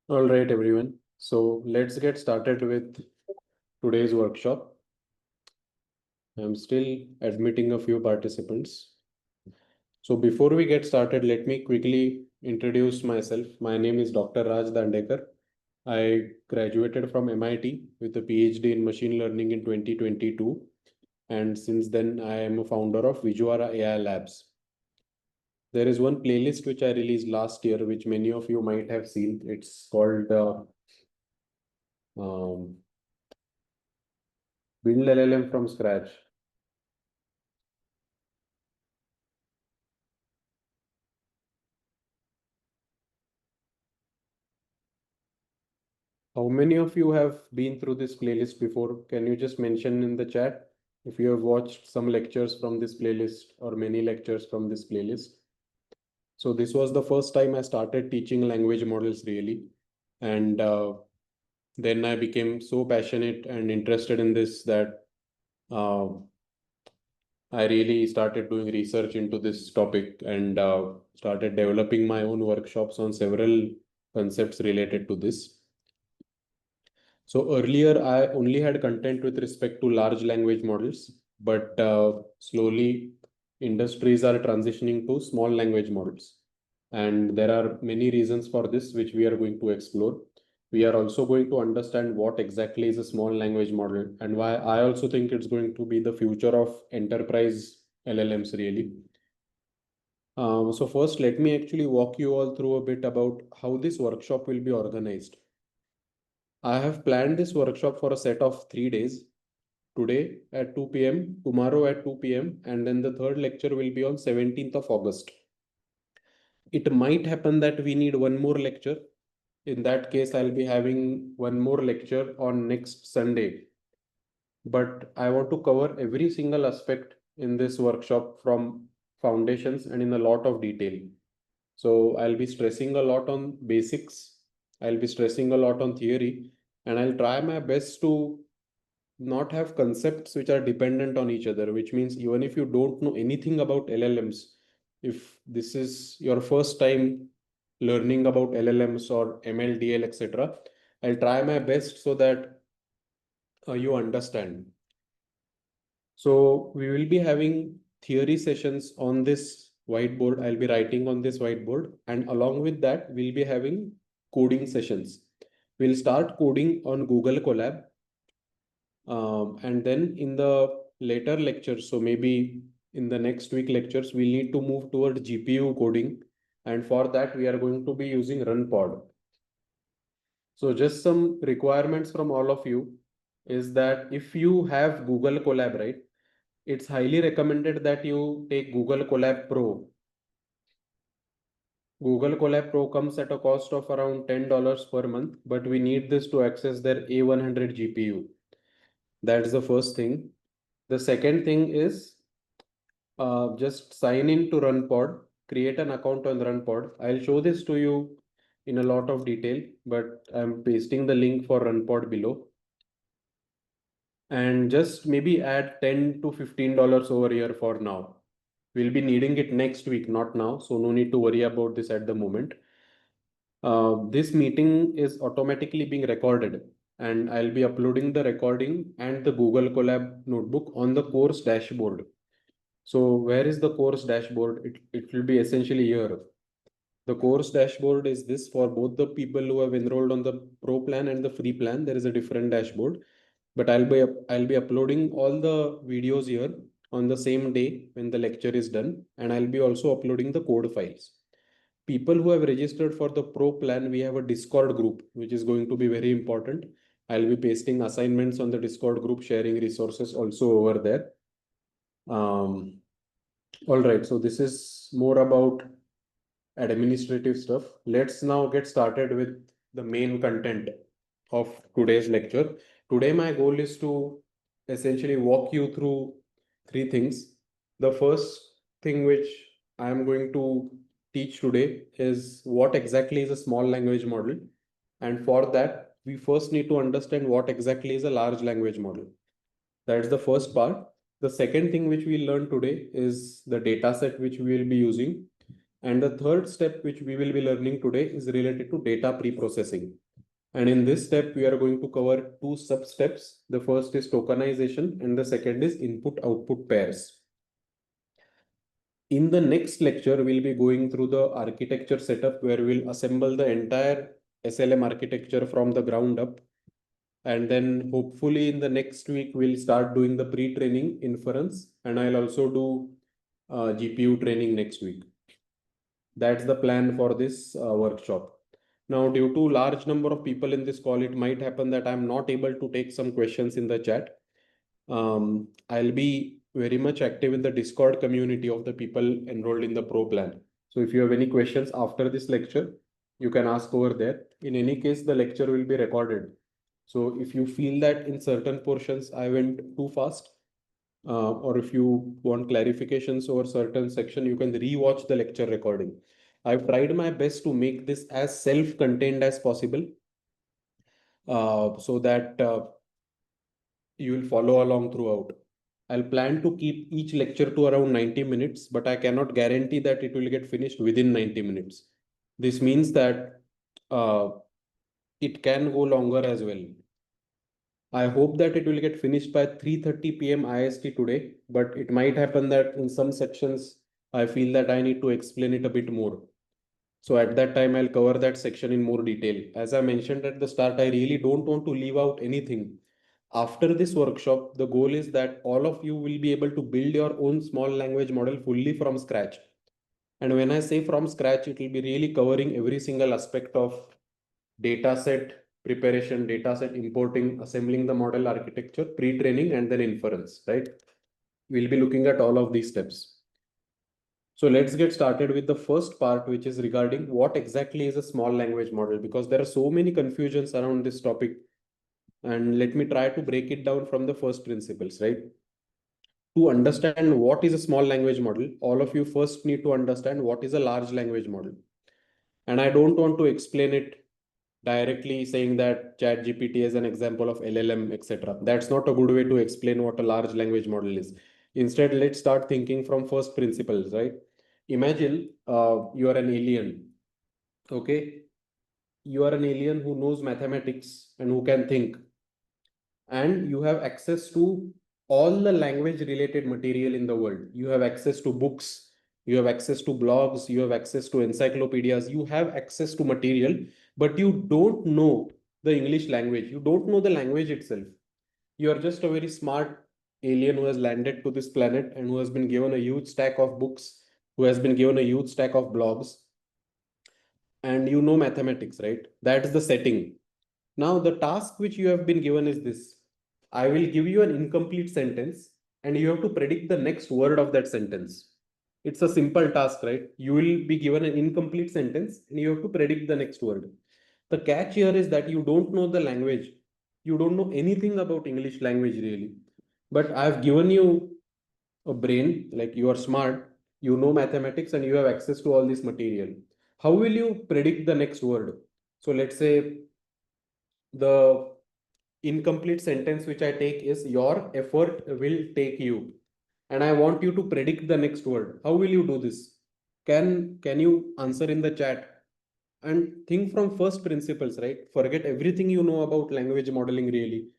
All right, everyone. So let's get started with today's workshop. I'm still admitting a few participants. So before we get started, let me quickly introduce myself. My name is Dr. Raj Dandekar. I graduated from MIT with a PhD in machine learning in 2022. And since then, I am a founder of Visuara AI Labs. There is one playlist which I released last year, which many of you might have seen. It's called um, Build LLM from Scratch. How many of you have been through this playlist before? Can you just mention in the chat if you have watched some lectures from this playlist or many lectures from this playlist? So this was the first time I started teaching language models really. And then I became so passionate and interested in this that uh, I really started doing research into this topic and started developing my own workshops on several concepts related to this. So earlier, I only had content with respect to large language models, but slowly industries are transitioning to small language models. And there are many reasons for this, which we are going to explore. We are also going to understand what exactly is a small language model and why I also think it's going to be the future of enterprise LLMs really. So first, let me actually walk you all through a bit about how this workshop will be organized. I have planned this workshop for a set of 3 days. Today at 2 p.m., tomorrow at 2 p.m., and then the third lecture will be on 17th of August. It might happen that we need one more lecture. In that case, I'll be having one more lecture on next Sunday. But I want to cover every single aspect in this workshop from foundations and in a lot of detail. So I'll be stressing a lot on basics. I'll be stressing a lot on theory, and I'll try my best to not have concepts which are dependent on each other, which means even if you don't know anything about LLMs, if this is your first time learning about LLMs or MLDL, etc., I'll try my best so that you understand. So we will be having theory sessions on this whiteboard. I'll be writing on this whiteboard, and along with that, we'll be having coding sessions. We'll start coding on Google Colab. And then in the later lectures, so maybe in the next week lectures, we'll need to move toward GPU coding. And for that, we are going to be using RunPod. So just some requirements from all of you is that if you have Google Colab, right, it's highly recommended that you take Google Colab Pro. Google Colab Pro comes at a cost of around $10 per month, but we need this to access their A100 GPU. That's the first thing. The second thing is just sign in to RunPod, create an account on RunPod. I'll show this to you in a lot of detail, but I'm pasting the link for RunPod below. And just maybe add $10 to $15 over here for now. We'll be needing it next week, not now. So no need to worry about this at the moment. This meeting is automatically being recorded, and I'll be uploading the recording and the Google Colab notebook on the course dashboard. So where is the course dashboard? It will be essentially here. The course dashboard is this for both the people who have enrolled on the pro plan and the free plan. There is a different dashboard, but I'll be uploading all the videos here on the same day when the lecture is done, and I'll be also uploading the code files. People who have registered for the pro plan, we have a Discord group, which is going to be very important. I'll be pasting assignments on the Discord group, sharing resources also over there. All right, so this is more about administrative stuff. Let's now get started with the main content of today's lecture. Today, my goal is to essentially walk you through three things. The first thing which I am going to teach today is what exactly is a small language model. And for that, we first need to understand what exactly is a large language model. That's the first part. The second thing which we learn today is the data set which we will be using. And the third step which we will be learning today is related to data pre-processing. And in this step, we are going to cover two sub-steps. The first is tokenization and the second is input-output pairs. In the next lecture, we'll be going through the architecture setup where we'll assemble the entire SLM architecture from the ground up. And then hopefully in the next week, we'll start doing the pre-training inference, and I'll also do GPU training next week. That's the plan for this workshop. Now, due to large number of people in this call, it might happen that I'm not able to take some questions in the chat. I'll be very much active in the Discord community of the people enrolled in the pro plan. So if you have any questions after this lecture, you can ask over there. In any case, the lecture will be recorded. So if you feel that in certain portions I went too fast, or if you want clarifications over certain section, you can re-watch the lecture recording. I've tried my best to make this as self-contained as possible, so that you will follow along throughout. I'll plan to keep each lecture to around 90 minutes, but I cannot guarantee that it will get finished within 90 minutes. This means that it can go longer as well. I hope that it will get finished by 3:30 p.m. IST today, but it might happen that in some sections, I feel that I need to explain it a bit more. So at that time, I'll cover that section in more detail. As I mentioned at the start, I really don't want to leave out anything. After this workshop, the goal is that all of you will be able to build your own small language model fully from scratch. And when I say from scratch, it will be really covering every single aspect of dataset preparation, dataset importing, assembling the model architecture, pre-training, and then inference, right? We'll be looking at all of these steps. So let's get started with the first part, which is regarding what exactly is a small language model, because there are so many confusions around this topic. And let me try to break it down from the first principles, right? To understand what is a small language model, all of you first need to understand what is a large language model. And I don't want to explain it directly saying that ChatGPT is an example of LLM, etc. That's not a good way to explain what a large language model is. Instead, let's start thinking from first principles, right? Imagine you are an alien, okay? You are an alien who knows mathematics and who can think, and you have access to all the language related material in the world. You have access to books, you have access to blogs, you have access to encyclopedias, you have access to material, but you don't know the English language. You don't know the language itself. You are just a very smart alien who has landed to this planet and who has been given a huge stack of books, who has been given a huge stack of blogs, and you know mathematics, right? That's the setting. Now, the task which you have been given is this. I will give you an incomplete sentence and you have to predict the next word of that sentence. It's a simple task, right? You will be given an incomplete sentence and you have to predict the next word. The catch here is that you don't know the language. You don't know anything about English language really. But I've given you a brain, like you are smart, you know mathematics and you have access to all this material. How will you predict the next word? So let's say the incomplete sentence which I take is your effort will take you. And I want you to predict the next word. How will you do this? Can you answer in the chat? And think from first principles, right? Forget everything you know about language modeling really.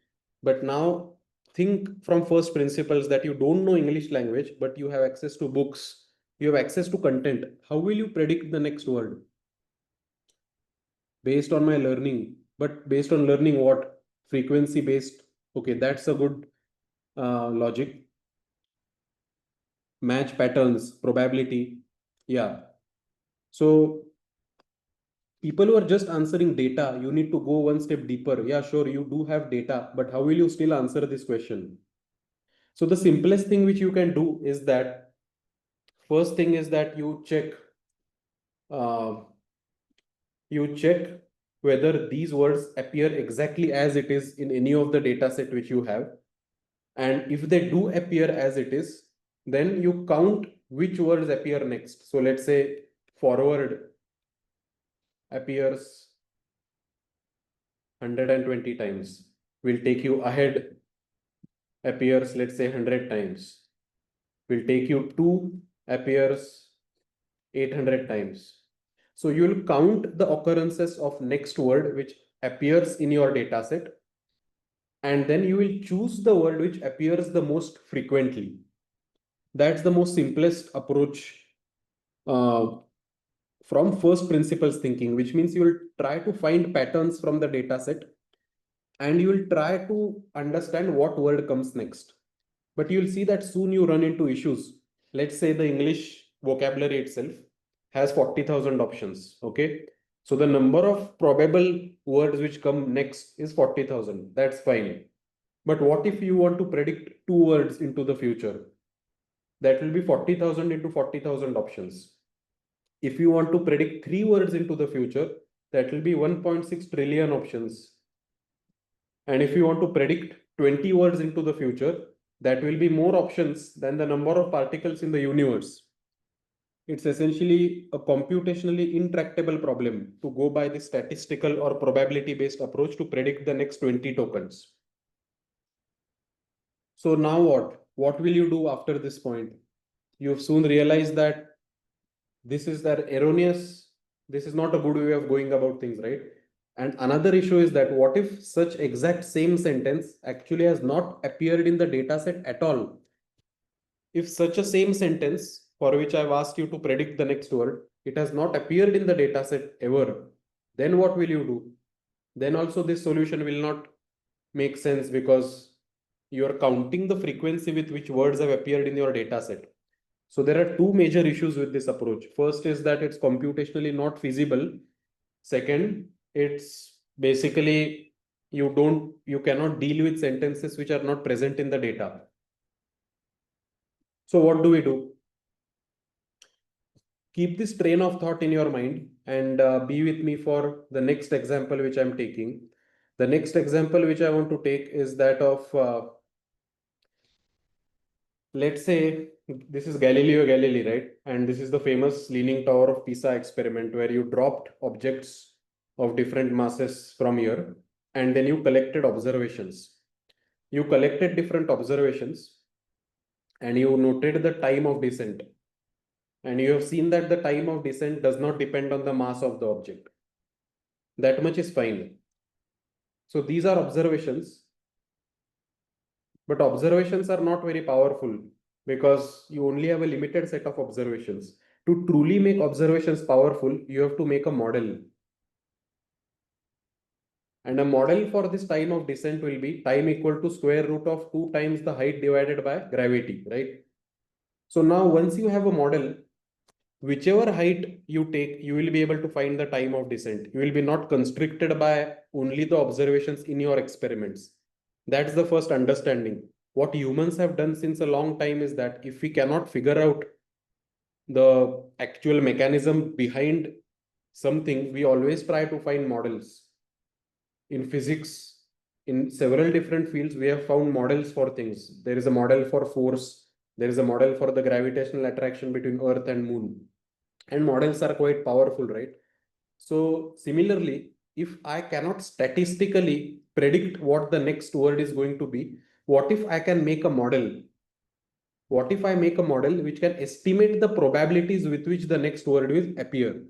But now think from first principles that you don't know English language, but you have access to books, you have access to content. How will you predict the next word? Based on my learning, but based on learning what? Frequency based. Okay, that's a good logic. Match patterns, probability. Yeah. So people who are just answering data, you need to go one step deeper. Yeah, sure, you do have data, but how will you still answer this question? So the simplest thing which you can do is that first thing is that uh, you check whether these words appear exactly as it is in any of the data set which you have. And if they do appear as it is, then you count which words appear next. So let's say forward appears 120 times. Will take you ahead appears, let's say 100 times. Will take you to appears 800 times. So you'll count the occurrences of next word which appears in your data set, and then you will choose the word which appears the most frequently. That's the most simplest approach uh, from first principles thinking, which means you will try to find patterns from the data set and you will try to understand what word comes next. But you'll see that soon you run into issues. Let's say the English vocabulary itself has 40,000 options. Okay. So the number of probable words which come next is 40,000. That's fine. But what if you want to predict two words into the future? That will be 40,000 into 40,000 options. If you want to predict three words into the future, that will be 1.6 trillion options. And if you want to predict 20 words into the future, that will be more options than the number of particles in the universe. It's essentially a computationally intractable problem to go by the statistical or probability based approach to predict the next 20 tokens. So now what? What will you do after this point? You've soon realized that this is erroneous. This is not a good way of going about things, right? And another issue is that what if such exact same sentence actually has not appeared in the data set at all? If such a same sentence for which I've asked you to predict the next word, it has not appeared in the data set ever, then what will you do? Then also this solution will not make sense because you are counting the frequency with which words have appeared in your data set. So there are two major issues with this approach. First is that it's computationally not feasible. Second, it's basically you cannot deal with sentences which are not present in the data. So what do we do? Keep this train of thought in your mind and be with me for the next example which I'm taking. The next example which I want to take is that of let's say this is Galileo Galilei, right? And this is the famous Leaning Tower of Pisa experiment where you dropped objects of different masses from here and then you collected observations. You collected different observations and you noted the time of descent. And you have seen that the time of descent does not depend on the mass of the object. That much is fine. So these are observations, but observations are not very powerful because you only have a limited set of observations. To truly make observations powerful, you have to make a model. And a model for this time of descent will be time equal to square root of 2 times the height divided by gravity, right? So now once you have a model, whichever height you take, you will be able to find the time of descent. You will be not constricted by only the observations in your experiments. That's the first understanding. What humans have done since a long time is that if we cannot figure out the actual mechanism behind something, we always try to find models. In physics, in several different fields, we have found models for things. There is a model for force. There is a model for the gravitational attraction between Earth and Moon. And models are quite powerful, right? So similarly, if I cannot statistically predict what the next word is going to be, what if I can make a model? What if I make a model which can estimate the probabilities with which the next word will appear?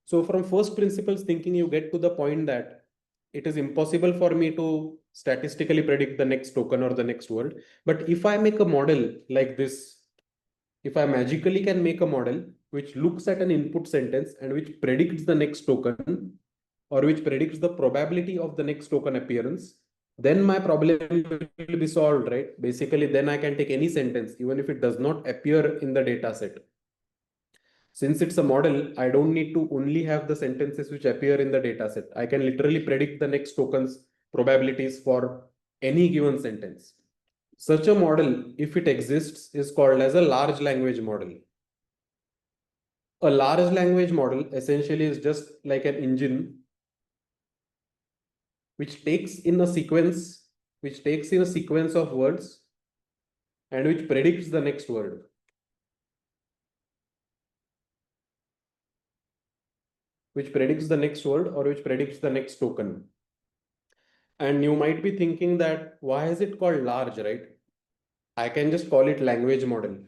So from first principles thinking, you get to the point that it is impossible for me to statistically predict the next token or the next word. But if I make a model like this, if I magically can make a model which looks at an input sentence and which predicts the next token or which predicts the probability of the next token appearance, then my problem will be solved, right? Basically, then I can take any sentence, even if it does not appear in the data set. Since it's a model, I don't need to only have the sentences which appear in the data set. I can literally predict the next token's probabilities for any given sentence. Such a model, if it exists, is called as a large language model. A large language model essentially is just like an engine which takes in a sequence, of words and which predicts the next word. Which predicts the next word or which predicts the next token. And you might be thinking that why is it called large, right? I can just call it language model.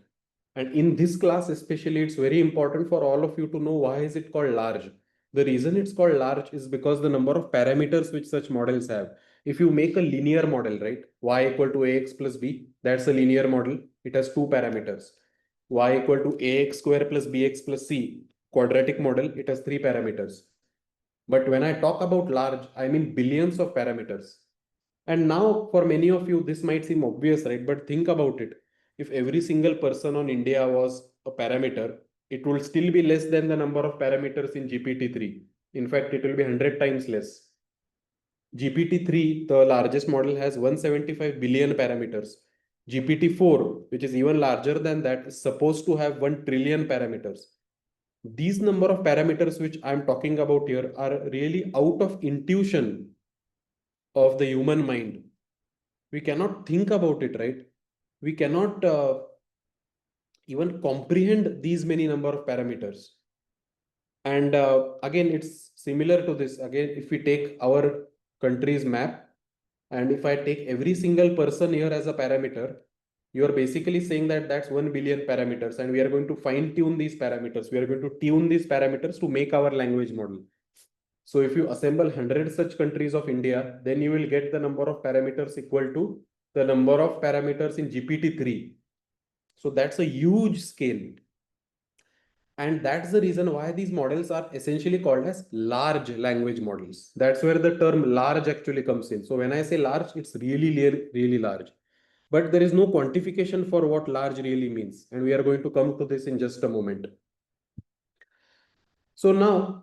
And in this class, especially, it's very important for all of you to know why is it called large. The reason it's called large is because the number of parameters which such models have. If you make a linear model, right, y equal to ax plus b, that's a linear model. It has two parameters. Y equal to ax square plus bx plus c, quadratic model, it has three parameters. But when I talk about large, I mean billions of parameters. And now, for many of you, this might seem obvious, right? But think about it. If every single person on India was a parameter, it will still be less than the number of parameters in GPT-3. In fact, it will be 100 times less. GPT-3, the largest model, has 175 billion parameters. GPT-4, which is even larger than that, is supposed to have 1 trillion parameters. These number of parameters which I'm talking about here are really out of intuition of the human mind. We cannot think about it, right? We cannot even comprehend these many number of parameters. And again, it's similar to this. Again, if we take our country's map, and if I take every single person here as a parameter, you are basically saying that that's 1 billion parameters, and we are going to fine tune these parameters. We are going to tune these parameters to make our language model. So if you assemble 100 such countries of India, then you will get the number of parameters equal to the number of parameters in GPT-3. So that's a huge scale. And that's the reason why these models are essentially called as large language models. That's where the term large actually comes in. So when I say large, it's really large. But there is no quantification for what large really means. And we are going to come to this in just a moment. So now,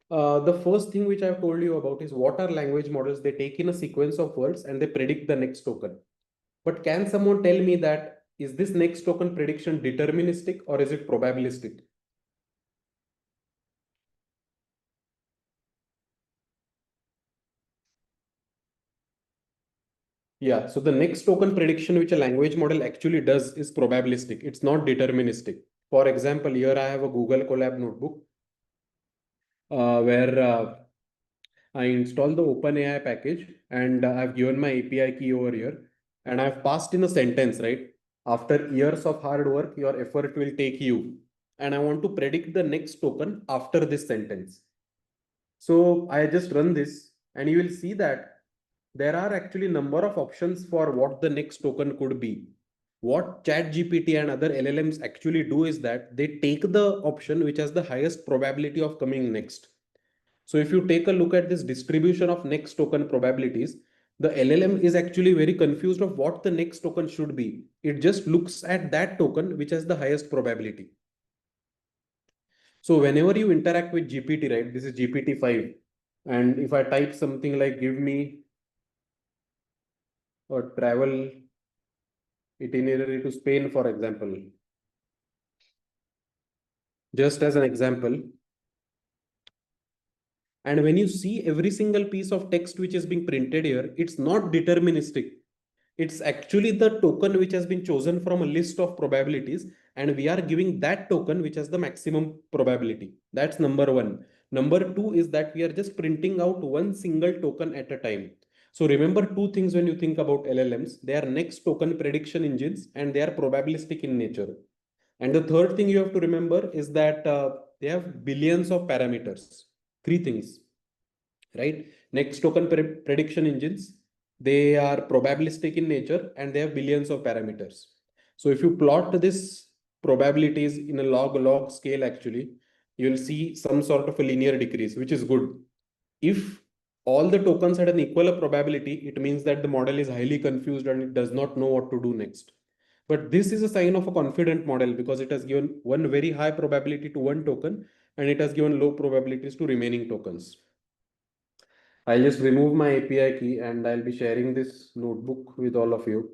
the first thing which I've told you about is what are language models. They take in a sequence of words and they predict the next token. But can someone tell me that is this next token prediction deterministic or is it probabilistic? Yeah, so the next token prediction which a language model actually does is probabilistic. It's not deterministic. For example, here I have a Google Colab notebook where I installed the OpenAI package and I've given my API key over here and I've passed in a sentence, right? After years of hard work, your effort will take you. And I want to predict the next token after this sentence. So I just run this and you will see that there are actually number of options for what the next token could be. What ChatGPT and other LLMs actually do is that they take the option which has the highest probability of coming next. So if you take a look at this distribution of next token probabilities, the LLM is actually very confused of what the next token should be. It just looks at that token which has the highest probability. So whenever you interact with GPT, right, this is GPT-5. And if I type something like give me a travel itinerary to Spain, for example, just as an example. And when you see every single piece of text which is being printed here, it's not deterministic. It's actually the token which has been chosen from a list of probabilities, and we are giving that token which has the maximum probability. That's number one. Number two is that we are just printing out one single token at a time. So remember two things when you think about LLMs. They are next token prediction engines and they are probabilistic in nature. And the third thing you have to remember is that they have billions of parameters. Three things, right? Next token prediction engines, they are probabilistic in nature and they have billions of parameters. So if you plot this probabilities in a log scale, actually, you'll see some sort of a linear decrease, which is good. If all the tokens had an equal probability, it means that the model is highly confused and it does not know what to do next. But this is a sign of a confident model because it has given one very high probability to one token and it has given low probabilities to remaining tokens. I'll just remove my API key and I'll be sharing this notebook with all of you.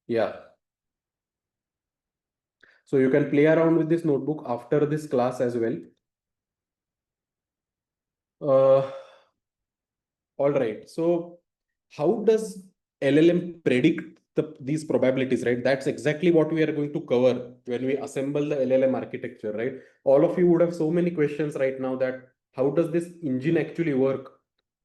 Yeah. So you can play around with this notebook after this class as well. All right. So how does LLM predict these probabilities, right? That's exactly what we are going to cover when we assemble the LLM architecture, right? All of you would have so many questions right now that how does this engine actually work?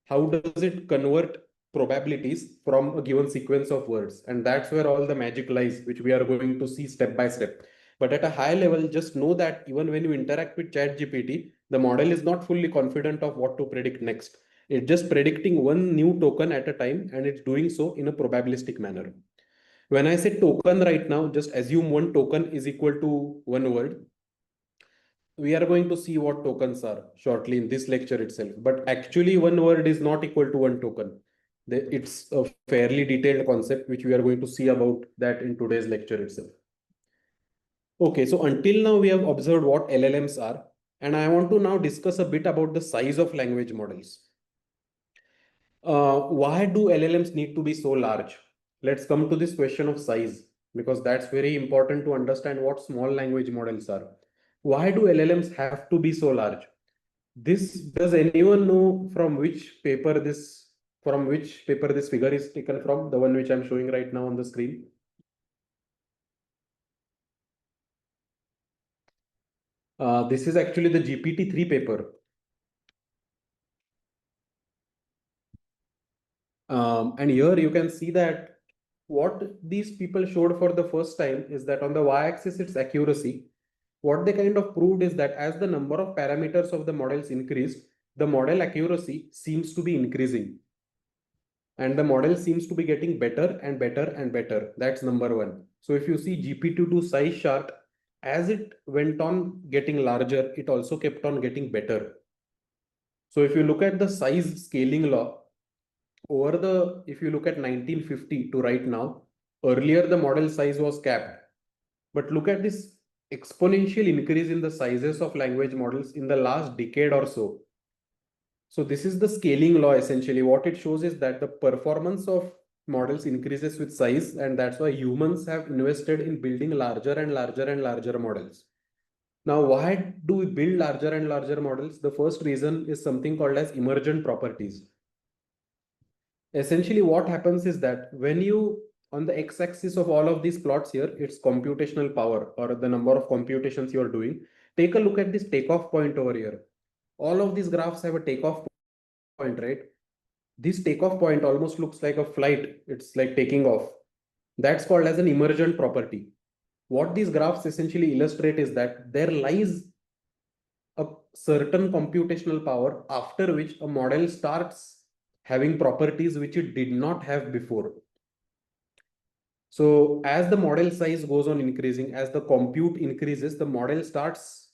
How does it convert probabilities from a given sequence of words? And that's where all the magic lies, which we are going to see step by step. But at a high level, just know that even when you interact with ChatGPT, the model is not fully confident of what to predict next. It's just predicting one new token at a time, and it's doing so in a probabilistic manner. When I say token right now, just assume one token is equal to one word. We are going to see what tokens are shortly in this lecture itself. But actually, one word is not equal to one token. It's a fairly detailed concept, which we are going to see about that in today's lecture itself. Okay, so until now, we have observed what LLMs are. And I want to now discuss a bit about the size of language models. Why do LLMs need to be so large? Let's come to this question of size, because that's very important to understand what small language models are. Why do LLMs have to be so large? Does anyone know from which paper this figure is taken from? The one which I'm showing right now on the screen. This is actually the GPT-3 paper. And here you can see that what these people showed for the first time is that on the y-axis it's accuracy. What they kind of proved is that as the number of parameters of the models increased, the model accuracy seems to be increasing. And the model seems to be getting better and better and better. That's number one. So if you see GPT-2 size chart, as it went on getting larger, it also kept on getting better. So if you look at the size scaling law, if you look at 1950 to right now, earlier the model size was capped. But look at this exponential increase in the sizes of language models in the last decade or so. So this is the scaling law essentially. What it shows is that the performance of models increases with size, and that's why humans have invested in building larger and larger and larger models. Now, why do we build larger and larger models? The first reason is something called as emergent properties. Essentially, what happens is that when you, on the x-axis of all of these plots here, it's computational power or the number of computations you're doing. Take a look at this takeoff point over here. All of these graphs have a takeoff point, right? This takeoff point almost looks like a flight. It's like taking off. That's called as an emergent property. What these graphs essentially illustrate is that there lies a certain computational power after which a model starts having properties which it did not have before. So as the model size goes on increasing, as the compute increases, the model starts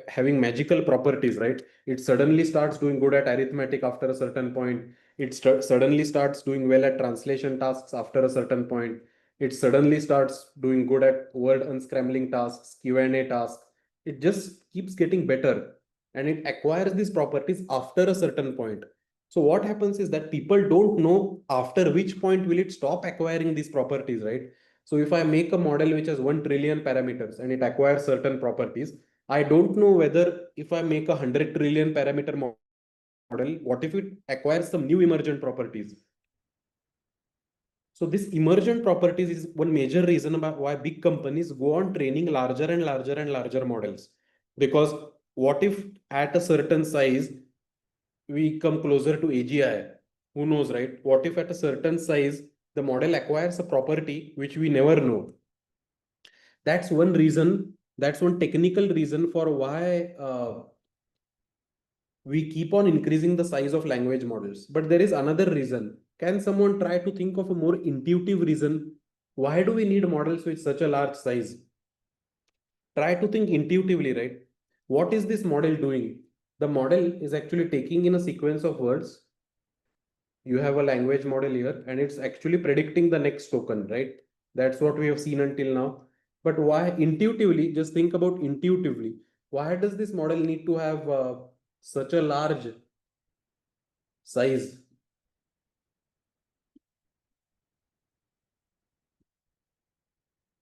having magical properties, right? It suddenly starts doing good at arithmetic after a certain point. It suddenly starts doing well at translation tasks after a certain point. It suddenly starts doing good at word unscrambling tasks, Q&A tasks. It just keeps getting better, and it acquires these properties after a certain point. So what happens is that people don't know after which point will it stop acquiring these properties, right? So if I make a model which has 1 trillion parameters and it acquires certain properties, I don't know whether if I make 100 trillion parameter model, what if it acquires some new emergent properties? So this emergent properties is one major reason about why big companies go on training larger and larger and larger models. Because what if at a certain size, we come closer to AGI? Who knows, right? What if at a certain size, the model acquires a property which we never know? That's one reason, that's one technical reason for why we keep on increasing the size of language models. But there is another reason. Can someone try to think of a more intuitive reason? Why do we need models with such a large size? Try to think intuitively, right? What is this model doing? The model is actually taking in a sequence of words. You have a language model here, and it's actually predicting the next token, right? That's what we have seen until now. But why intuitively, just think about intuitively, why does this model need to have such a large size?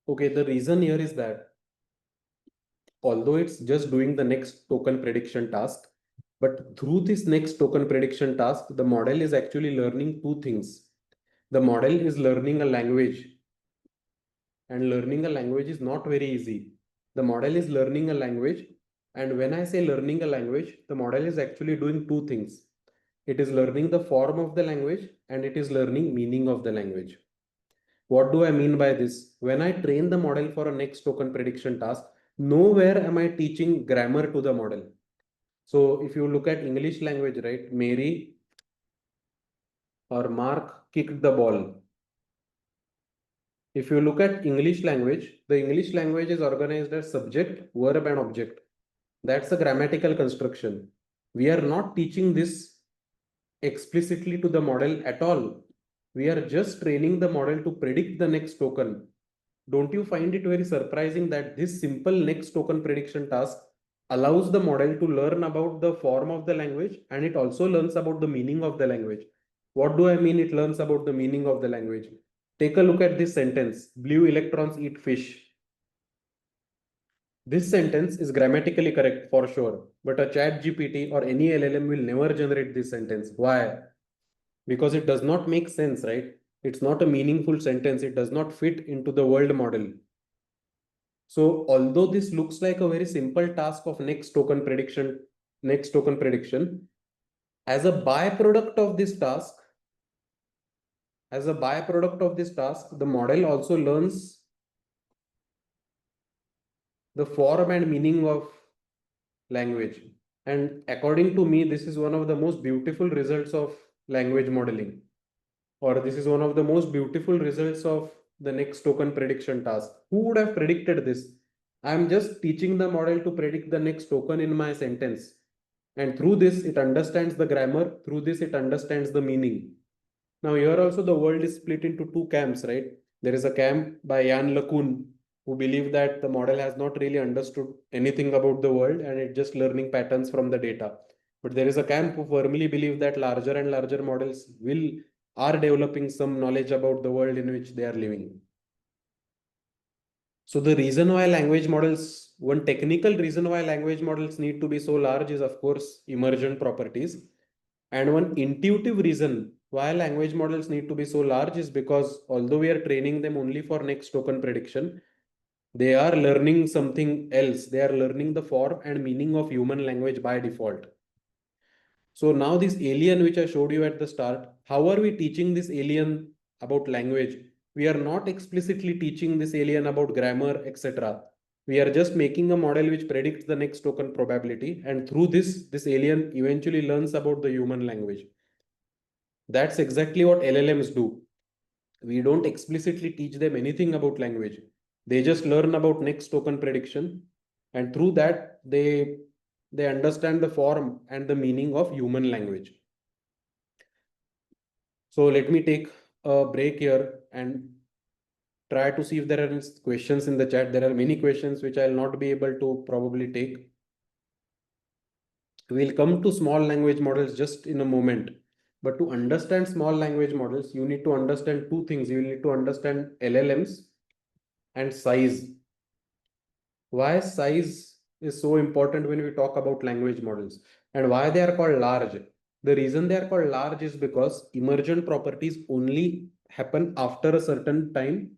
Okay, the reason here is that although it's just doing the next token prediction task, but through this next token prediction task, the model is actually learning two things. The model is learning a language, and learning a language is not very easy. The model is learning a language, and when I say learning a language, the model is actually doing two things. It is learning the form of the language and it is learning meaning of the language. What do I mean by this? When I train the model for a next token prediction task, nowhere am I teaching grammar to the model. So if you look at English language, right, Mary or Mark kicked the ball. If you look at English language, the English language is organized as subject, verb, and object. That's a grammatical construction. We are not teaching this explicitly to the model at all. We are just training the model to predict the next token. Don't you find it very surprising that this simple next token prediction task allows the model to learn about the form of the language and it also learns about the meaning of the language? What do I mean it learns about the meaning of the language? Take a look at this sentence. Blue electrons eat fish. This sentence is grammatically correct for sure, but a chat GPT or any LLM will never generate this sentence. Why? Because it does not make sense, right? It's not a meaningful sentence. It does not fit into the world model. So although this looks like a very simple task of next token prediction, as a byproduct of this task, the model also learns the form and meaning of language. And according to me, this is one of the most beautiful results of language modeling, or this is one of the most beautiful results of the next token prediction task. Who would have predicted this? I'm just teaching the model to predict the next token in my sentence. And through this, it understands the grammar. Through this, it understands the meaning. Now, here also the world is split into two camps, right? There is a camp by Jan LeCun, who believe that the model has not really understood anything about the world and it's just learning patterns from the data. But there is a camp who firmly believe that larger and larger models are developing some knowledge about the world in which they are living. So the reason why language models, one technical reason why language models need to be so large is of course emergent properties. And one intuitive reason why language models need to be so large is because although we are training them only for next token prediction, they are learning something else. They are learning the form and meaning of human language by default. So now this alien which I showed you at the start, how are we teaching this alien about language? We are not explicitly teaching this alien about grammar, etc. We are just making a model which predicts the next token probability. And through this alien eventually learns about the human language. That's exactly what LLMs do. We don't explicitly teach them anything about language. They just learn about next token prediction. And through that, they understand the form and the meaning of human language. So let me take a break here and try to see if there are questions in the chat. There are many questions which I'll not be able to probably take. We'll come to small language models just in a moment. But to understand small language models, you need to understand two things. You need to understand LLMs and size. Why size is so important when we talk about language models and why they are called large. The reason they are called large is because emergent properties only happen after a certain time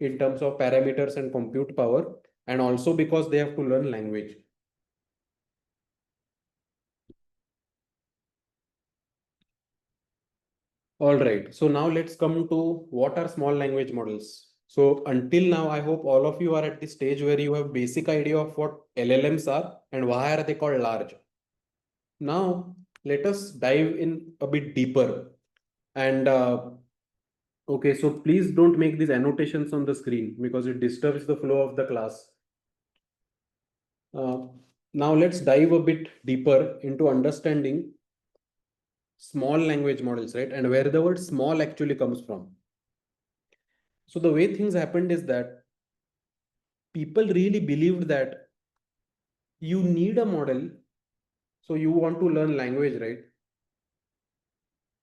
in terms of parameters and compute power, and also because they have to learn language. All right, so now let's come to what are small language models. So until now, I hope all of you are at the stage where you have basic idea of what LLMs are and why are they called large. Now, let us dive in a bit deeper. And okay, so please don't make these annotations on the screen because it disturbs the flow of the class. Now let's dive a bit deeper into understanding small language models, right? And where the word small actually comes from. So the way things happened is that people really believed that you need a model. So you want to learn language, right?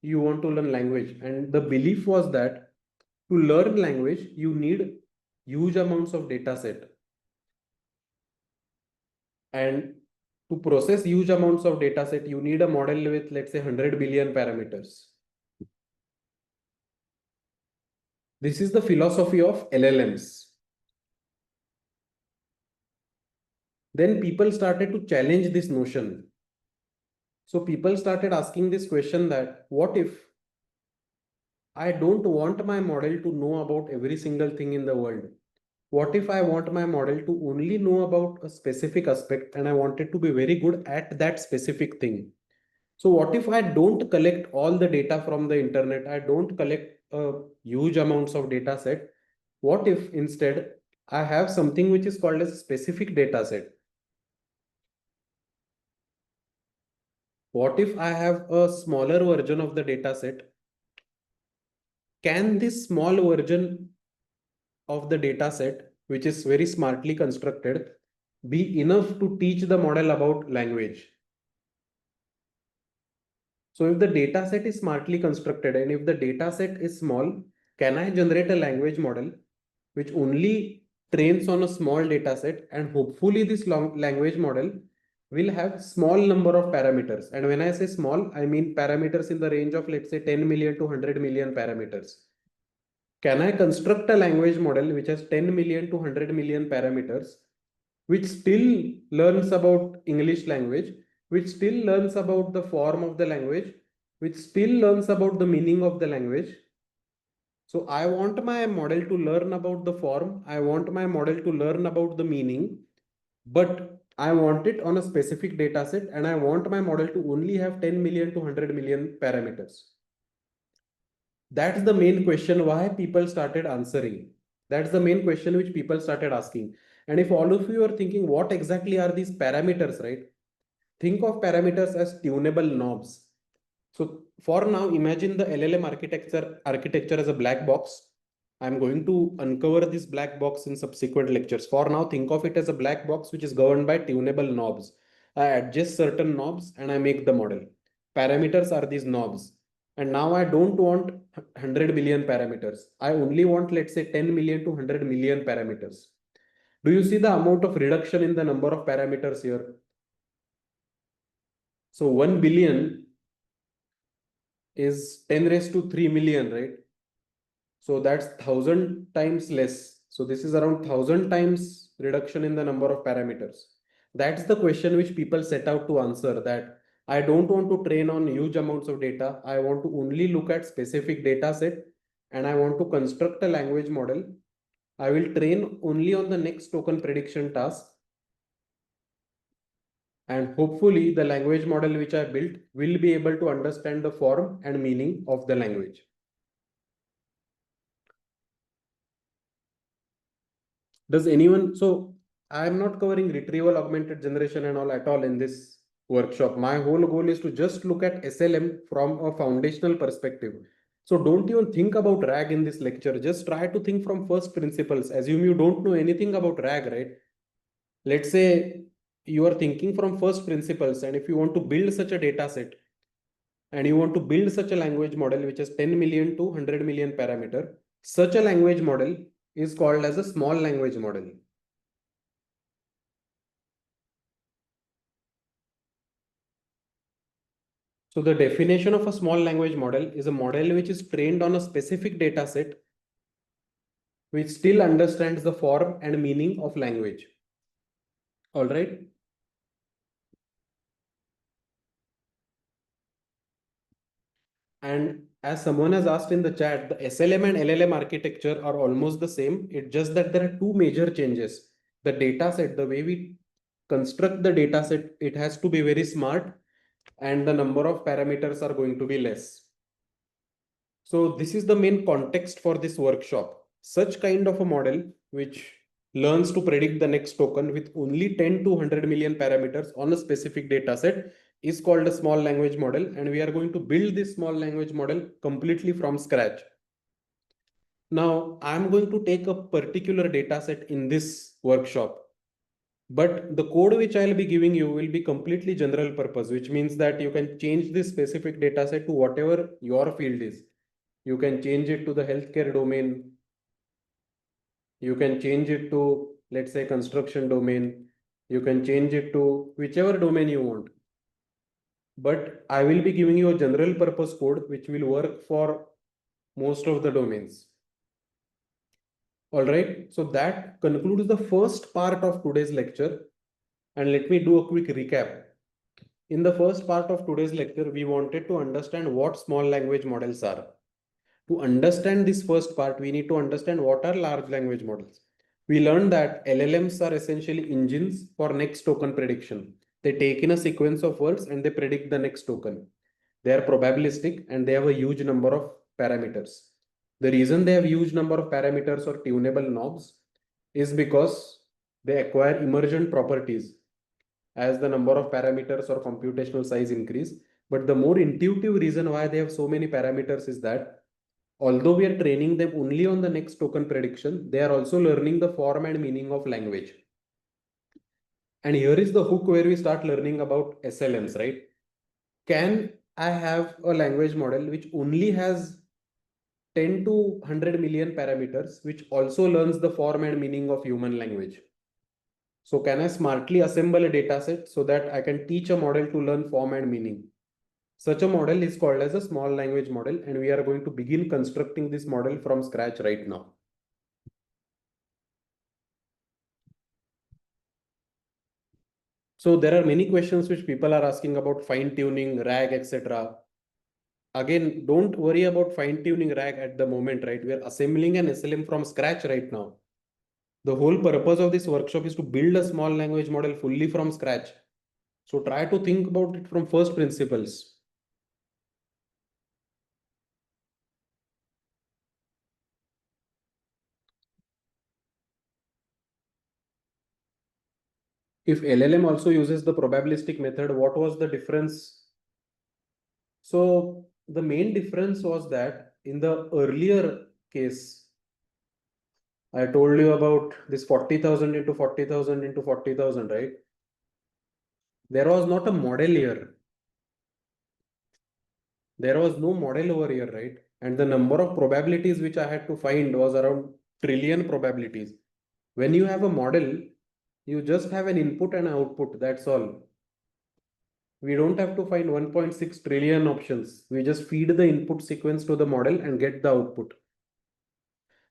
You want to learn language. And the belief was that to learn language, you need huge amounts of data set. And to process huge amounts of data set, you need a model with, let's say, 100 billion parameters. This is the philosophy of LLMs. then people started to challenge this notion. So people started asking this question that what if I don't want my model to know about every single thing in the world? What if I want my model to only know about a specific aspect and I want it to be very good at that specific thing? So what if I don't collect all the data from the internet? I don't collect huge amounts of data set. What if instead I have something which is called as a specific data set? What if I have a smaller version of the data set? Can this small version of the data set, which is very smartly constructed, be enough to teach the model about language? So if the data set is smartly constructed and if the data set is small, can I generate a language model which only trains on a small data set, and hopefully this language model will have small number of parameters. And when I say small, I mean parameters in the range of, let's say, 10 million to 100 million parameters. Can I construct a language model which has 10 million to 100 million parameters, which still learns about English language, which still learns about the form of the language, which still learns about the meaning of the language? So I want my model to learn about the form, I want my model to learn about the meaning, but I want it on a specific data set and I want my model to only have 10 million to 100 million parameters. That's the main question why people started answering. That's the main question which people started asking. And if all of you are thinking, what exactly are these parameters, right? Think of parameters as tunable knobs. So for now, imagine the LLM architecture as a black box. I'm going to uncover this black box in subsequent lectures. For now, think of it as a black box which is governed by tunable knobs. I adjust certain knobs and I make the model. Parameters are these knobs. And now I don't want 100 billion parameters. I only want, let's say, 10 million to 100 million parameters. Do you see the amount of reduction in the number of parameters here? So 1 billion is 10 raised to 3 million, right? So that's 1000 times less. So this is around 1000 times reduction in the number of parameters. That's the question which people set out to answer, that I don't want to train on huge amounts of data. I want to only look at specific data set and I want to construct a language model. I will train only on the next token prediction task. And hopefully the language model which I built will be able to understand the form and meaning of the language. Does anyone, so I'm not covering retrieval augmented generation and all at all in this workshop. My whole goal is to just look at SLM from a foundational perspective. So don't even think about RAG in this lecture. Just try to think from first principles. Assume you don't know anything about RAG, right? Let's say you are thinking from first principles, and if you want to build such a data set and you want to build such a language model which has 10 million to 100 million parameter, such a language model is called as a small language model. So the definition of a small language model is a model which is trained on a specific data set which still understands the form and meaning of language. All right. And as someone has asked in the chat, the SLM and LLM architecture are almost the same. It's just that there are two major changes. The data set, the way we construct the data set, it has to be very smart and the number of parameters are going to be less. So this is the main context for this workshop. Such kind of a model which learns to predict the next token with only 10 to 100 million parameters on a specific data set is called a small language model, and we are going to build this small language model completely from scratch. Now, I'm going to take a particular data set in this workshop, but the code which I'll be giving you will be completely general purpose, which means that you can change this specific data set to whatever your field is. You can change it to the healthcare domain. You can change it to, let's say, construction domain. You can change it to whichever domain you want. But I will be giving you a general purpose code which will work for most of the domains. All right. So that concludes the first part of today's lecture. And let me do a quick recap. In the first part of today's lecture, we wanted to understand what small language models are. To understand this first part, we need to understand what are large language models. We learned that LLMs are essentially engines for next token prediction. They take in a sequence of words and they predict the next token. They are probabilistic and they have a huge number of parameters. The reason they have huge number of parameters or tunable knobs is because they acquire emergent properties as the number of parameters or computational size increase. But the more intuitive reason why they have so many parameters is that although we are training them only on the next token prediction, they are also learning the form and meaning of language. And here is the hook where we start learning about SLMs, right? Can I have a language model which only has 10 to 100 million parameters, which also learns the form and meaning of human language? So can I smartly assemble a data set so that I can teach a model to learn form and meaning? Such a model is called as a small language model, and we are going to begin constructing this model from scratch right now. So there are many questions which people are asking about fine tuning, RAG, etc. Again, don't worry about fine tuning RAG at the moment, right? We are assembling an SLM from scratch right now. The whole purpose of this workshop is to build a small language model fully from scratch. So try to think about it from first principles. If LLM also uses the probabilistic method, what was the difference? So the main difference was that in the earlier case, I told you about this 40,000 into 40,000 into 40,000, right? There was not a model here. There was no model over here, right? And the number of probabilities which I had to find was around trillion probabilities. When you have a model, you just have an input and output. That's all. We don't have to find 1.6 trillion options. We just feed the input sequence to the model and get the output.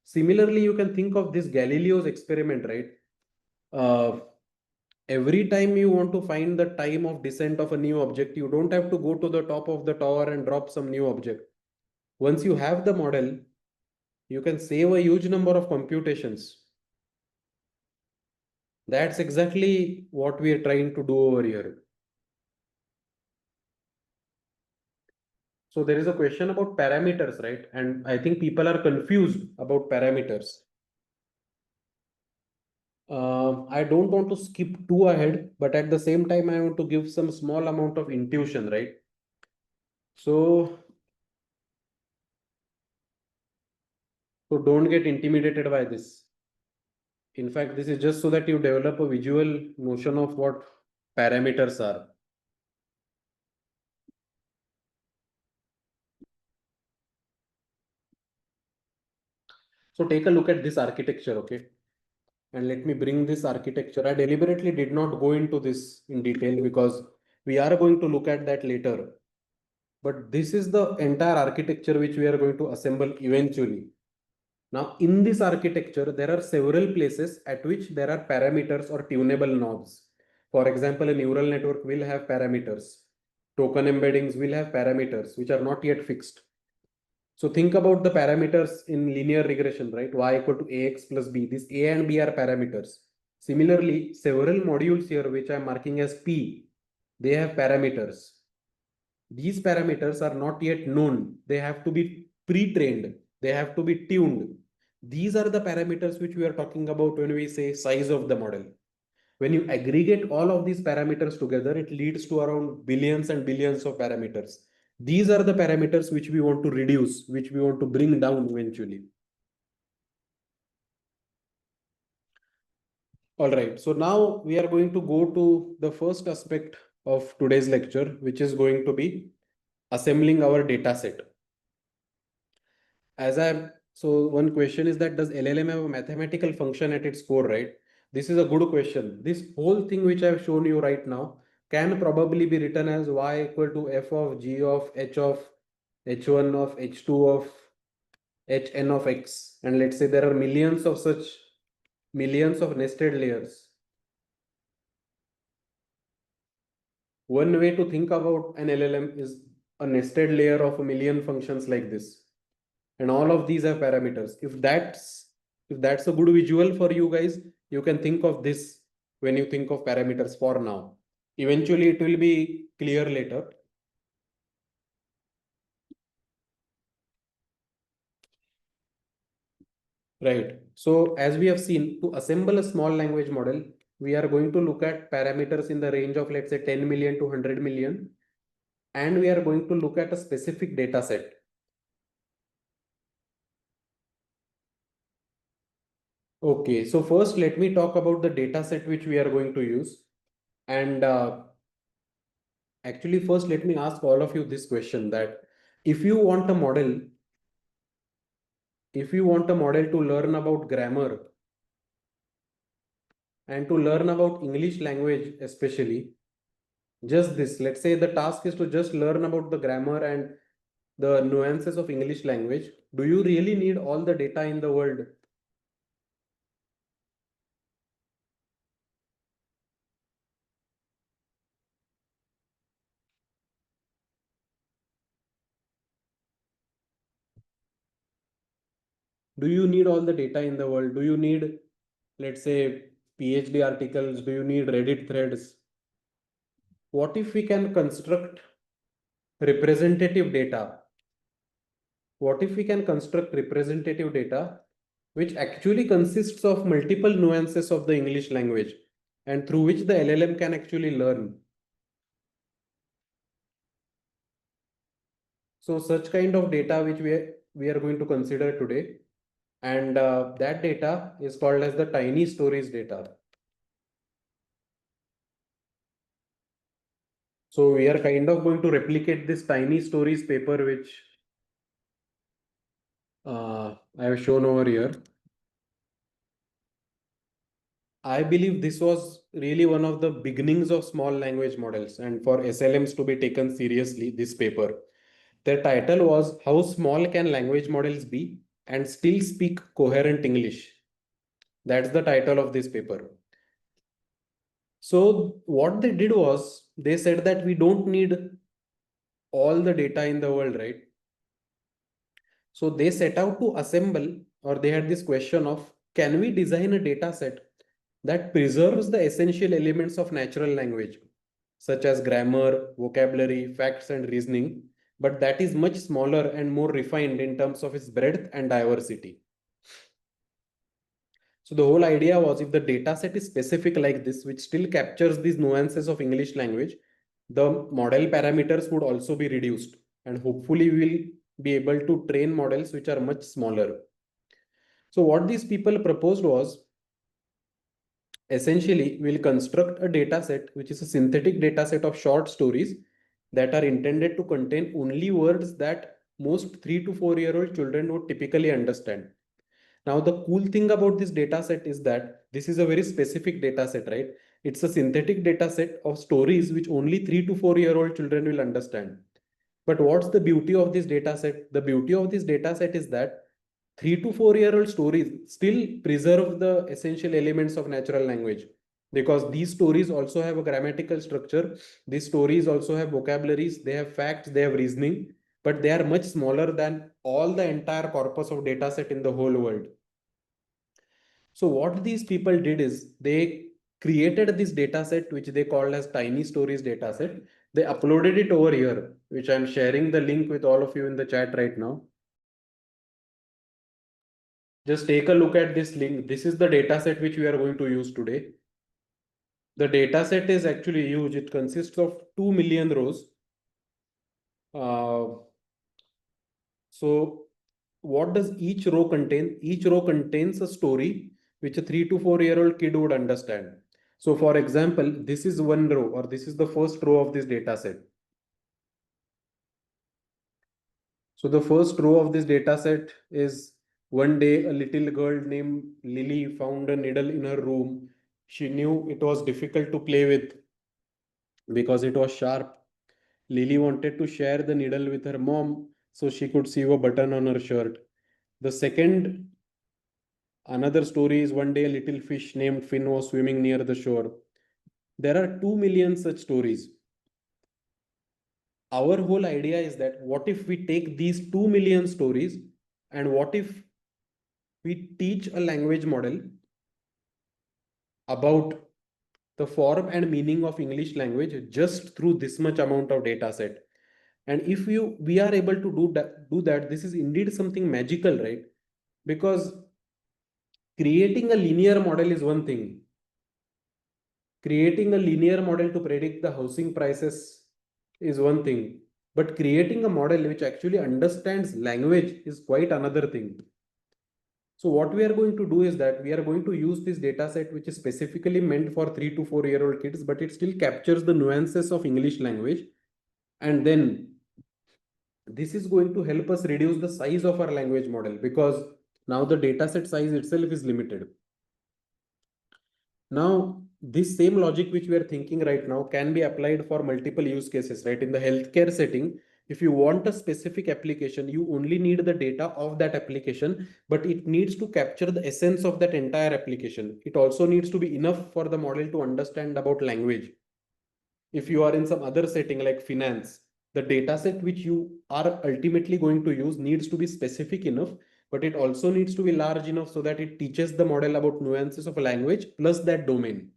Similarly, you can think of this Galileo's experiment, right? Uh, every time you want to find the time of descent of a new object, you don't have to go to the top of the tower and drop some new object. Once you have the model, you can save a huge number of computations. That's exactly what we are trying to do over here. So there is a question about parameters, right? And I think people are confused about parameters. I don't want to skip too ahead, but at the same time, I want to give some small amount of intuition, right? So, so don't get intimidated by this. In fact, this is just so that you develop a visual notion of what parameters are. So take a look at this architecture, okay? And let me bring this architecture. I deliberately did not go into this in detail because we are going to look at that later. But this is the entire architecture which we are going to assemble eventually. Now, in this architecture, there are several places at which there are parameters or tunable knobs. For example, a neural network will have parameters. Token embeddings will have parameters which are not yet fixed. So think about the parameters in linear regression, right? Y equal to ax plus b. These a and b are parameters. Similarly, several modules here which I'm marking as p, they have parameters. These parameters are not yet known. They have to be pre-trained. They have to be tuned. These are the parameters which we are talking about when we say size of the model. When you aggregate all of these parameters together, it leads to around billions and billions of parameters. These are the parameters which we want to reduce, which we want to bring down eventually. All right, so now we are going to go to the first aspect of today's lecture, which is going to be assembling our data set. So one question is that does LLM have a mathematical function at its core, right? This is a good question. This whole thing which I've shown you right now can probably be written as y equal to f of g of h1 of h2 of hn of x. And let's say there are millions of such millions of nested layers. One way to think about an LLM is a nested layer of a million functions like this. And all of these have parameters. If that's a good visual for you guys, you can think of this when you think of parameters for now. Eventually, it will be clear later. Right. So as we have seen, to assemble a small language model, we are going to look at parameters in the range of, let's say, 10 million to 100 million. And we are going to look at a specific data set. Okay, so first let me talk about the data set which we are going to use. And actually, first let me ask all of you this question, that if you want a model, if you want a model to learn about grammar and to learn about English language especially, just this, let's say the task is to just learn about the grammar and the nuances of English language, do you really need all the data in the world? Do you need all the data in the world? Do you need, let's say, PhD articles? Do you need Reddit threads? What if we can construct representative data? What if we can construct representative data which actually consists of multiple nuances of the English language and through which the LLM can actually learn? So such kind of data which we are going to consider today, and that data is called as the tiny stories data. So we are kind of going to replicate this tiny stories paper which I have shown over here. I believe this was really one of the beginnings of small language models, and for SLMs to be taken seriously, this paper. Their title was How Small Can Language Models Be and Still Speak Coherent English? That's the title of this paper. So what they did was they said that we don't need all the data in the world, right? So they set out to assemble, or they had this question of, can we design a data set that preserves the essential elements of natural language, such as grammar, vocabulary, facts, and reasoning, but that is much smaller and more refined in terms of its breadth and diversity. So the whole idea was, if the data set is specific like this, which still captures these nuances of English language, the model parameters would also be reduced, and hopefully we will be able to train models which are much smaller. So what these people proposed was, essentially we'll construct a data set which is a synthetic data set of short stories that are intended to contain only words that most 3 to 4 year old children would typically understand. Now, the cool thing about this data set is that this is a very specific data set, right? It's a synthetic data set of stories which only 3 to 4 year old children will understand. But what's the beauty of this data set? The beauty of this data set is that 3 to 4 year old stories still preserve the essential elements of natural language, because these stories also have a grammatical structure. These stories also have vocabularies, they have facts, they have reasoning, but they are much smaller than all the entire corpus of data set in the whole world. So what these people did is they created this data set which they called as tiny stories data set. They uploaded it over here, which I'm sharing the link with all of you in the chat right now. Just take a look at this link. This is the data set which we are going to use today. The data set is actually huge. It consists of 2 million rows. So what does each row contain? Each row contains a story which a 3 to 4 year old kid would understand. So for example, this is one row, or this is the first row of this data set. So the first row of this data set is, one day a little girl named Lily found a needle in her room. She knew it was difficult to play with because it was sharp. Lily wanted to share the needle with her mom so she could sew a button on her shirt. The second, another story is, one day a little fish named Finn was swimming near the shore. There are 2 million such stories. our whole idea is that what if we take these 2 million stories and what if we teach a language model about the form and meaning of English language just through this much amount of data set. And if we are able to do that, this is indeed something magical, right? Because creating a linear model is one thing. Creating a linear model to predict the housing prices is one thing. But creating a model which actually understands language is quite another thing. So what we are going to do is that we are going to use this data set, which is specifically meant for 3 to 4 year old kids, but it still captures the nuances of English language. And then this is going to help us reduce the size of our language model because now the data set size itself is limited. Now, this same logic which we are thinking right now can be applied for multiple use cases, right? In the healthcare setting, if you want a specific application, you only need the data of that application, but it needs to capture the essence of that entire application. It also needs to be enough for the model to understand about language. If you are in some other setting like finance, the data set which you are ultimately going to use needs to be specific enough, but it also needs to be large enough so that it teaches the model about nuances of a language plus that domain.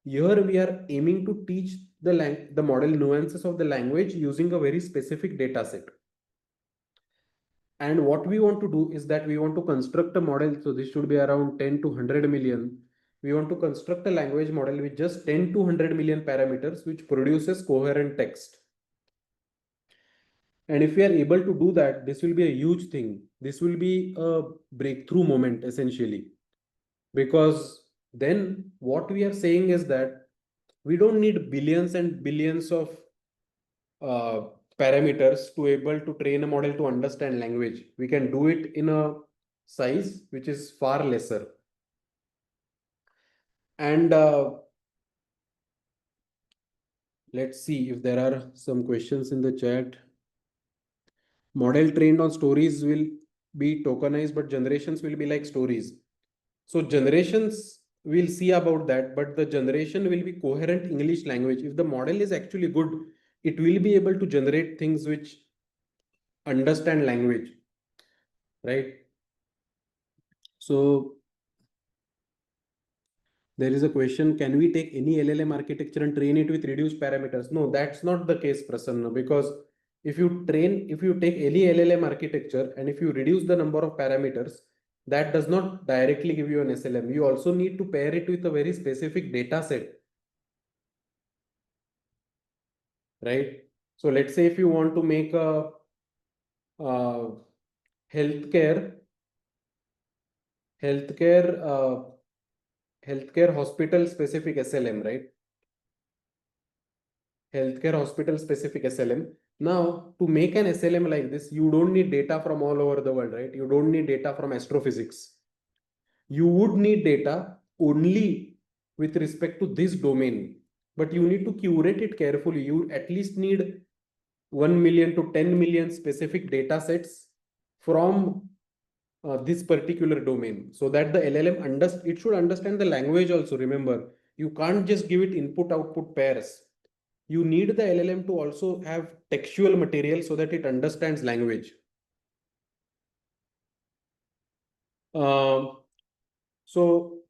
Here we are aiming to teach the model nuances of the language using a very specific data set. And what we want to do is that we want to construct a model. So this should be around 10 to 100 million. We want to construct a language model with just 10 to 100 million parameters, which produces coherent text. And if we are able to do that, this will be a huge thing. This will be a breakthrough moment essentially. Because then what we are saying is that we don't need billions and billions of uh, parameters to able to train a model to understand language. We can do it in a size which is far lesser. And let's see if there are some questions in the chat. Model trained on stories will be tokenized, but generations will be like stories. So generations will see about that, but the generation will be coherent English language. If the model is actually good, it will be able to generate things which understand language, right? So there is a question, can we take any LLM architecture and train it with reduced parameters? No, that's not the case, Prasanna, because if you take any LLM architecture and if you reduce the number of parameters, that does not directly give you an SLM. You also need to pair it with a very specific data set, right? So let's say if you want to make a uh, healthcare, healthcare, healthcare hospital specific SLM, right? Healthcare hospital specific SLM. Now, to make an SLM like this, you don't need data from all over the world, right? You don't need data from astrophysics. You would need data only with respect to this domain, but you need to curate it carefully. You at least need 1 million to 10 million specific data sets from this particular domain so that the LLM it should understand the language also. Remember, you can't just give it input output pairs. You need the LLM to also have textual material so that it understands language. Um, so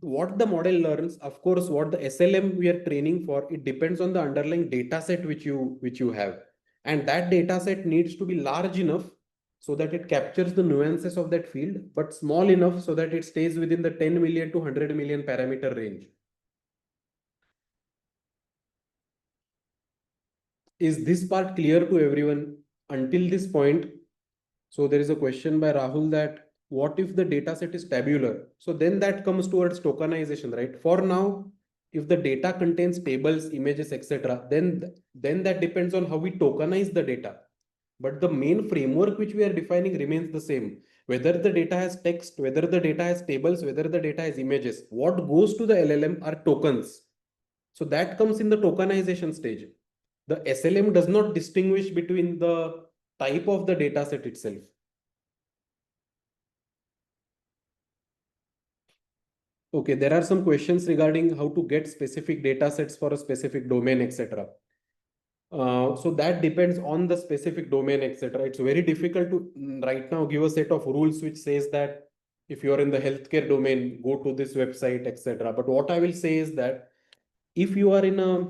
what the model learns, of course, what the SLM we are training for, it depends on the underlying data set which you have. And that data set needs to be large enough so that it captures the nuances of that field, but small enough so that it stays within the 10 million to 100 million parameter range. Is this part clear to everyone until this point? So there is a question by Rahul that what if the data set is tabular? So then that comes towards tokenization, right? For now, if the data contains tables, images, etc., then that depends on how we tokenize the data. But the main framework which we are defining remains the same. Whether the data has text, whether the data has tables, whether the data has images, what goes to the LLM are tokens. So that comes in the tokenization stage. The SLM does not distinguish between the type of the data set itself. Okay, there are some questions regarding how to get specific data sets for a specific domain, etc. So that depends on the specific domain, etc. It's very difficult to right now give a set of rules which says that if you are in the healthcare domain, go to this website, etc. But what I will say is that if you are in a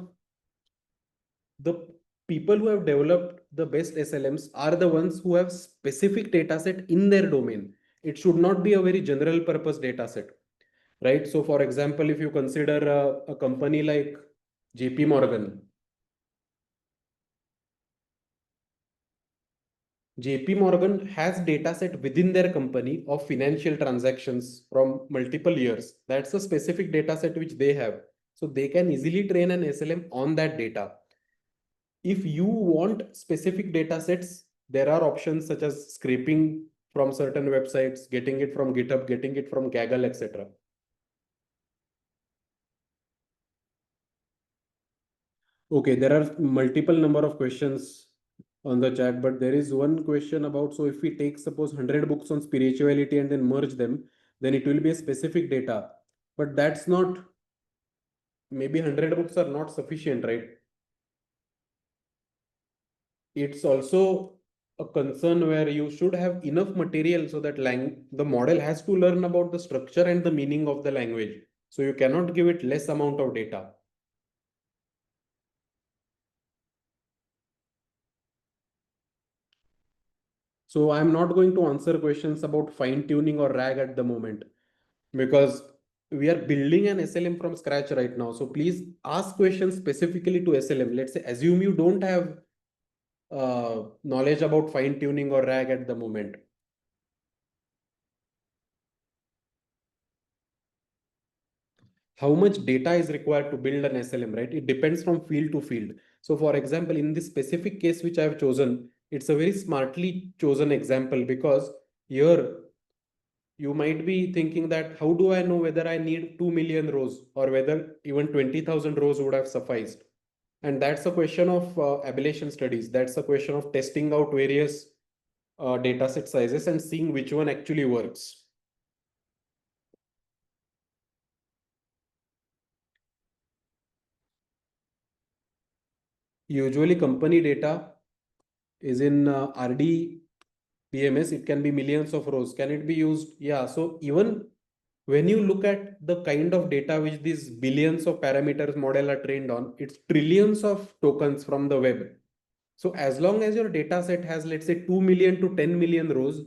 the people who have developed the best SLMs are the ones who have specific data set in their domain. It should not be a very general purpose data set, right? So for example, if you consider a company like JP Morgan, JP Morgan has data set within their company of financial transactions from multiple years. That's a specific data set which they have. So they can easily train an SLM on that data. If you want specific data sets, there are options such as scraping from certain websites, getting it from GitHub, getting it from Kaggle, etc. Okay, there are multiple number of questions on the chat, but there is one question about, so if we take suppose 100 books on spirituality and then merge them, then it will be a specific data. But that's not, maybe 100 books are not sufficient, right? It's also a concern where you should have enough material so that the model has to learn about the structure and the meaning of the language. So you cannot give it less amount of data. So I'm not going to answer questions about fine tuning or RAG at the moment because we are building an SLM from scratch right now. So please ask questions specifically to SLM. Let's say assume you don't have knowledge about fine tuning or RAG at the moment. How much data is required to build an SLM, right? It depends from field to field. So for example, in this specific case which I have chosen, it's a very smartly chosen example because here you might be thinking that how do I know whether I need 2 million rows or whether even 20,000 rows would have sufficed? And that's a question of ablation studies. That's a question of testing out various data set sizes and seeing which one actually works. Usually company data is in RD PMS, it can be millions of rows. Can it be used? Yeah. So even when you look at the kind of data which these billions of parameters model are trained on, it's trillions of tokens from the web. So as long as your data set has, let's say, 2 million to 10 million rows,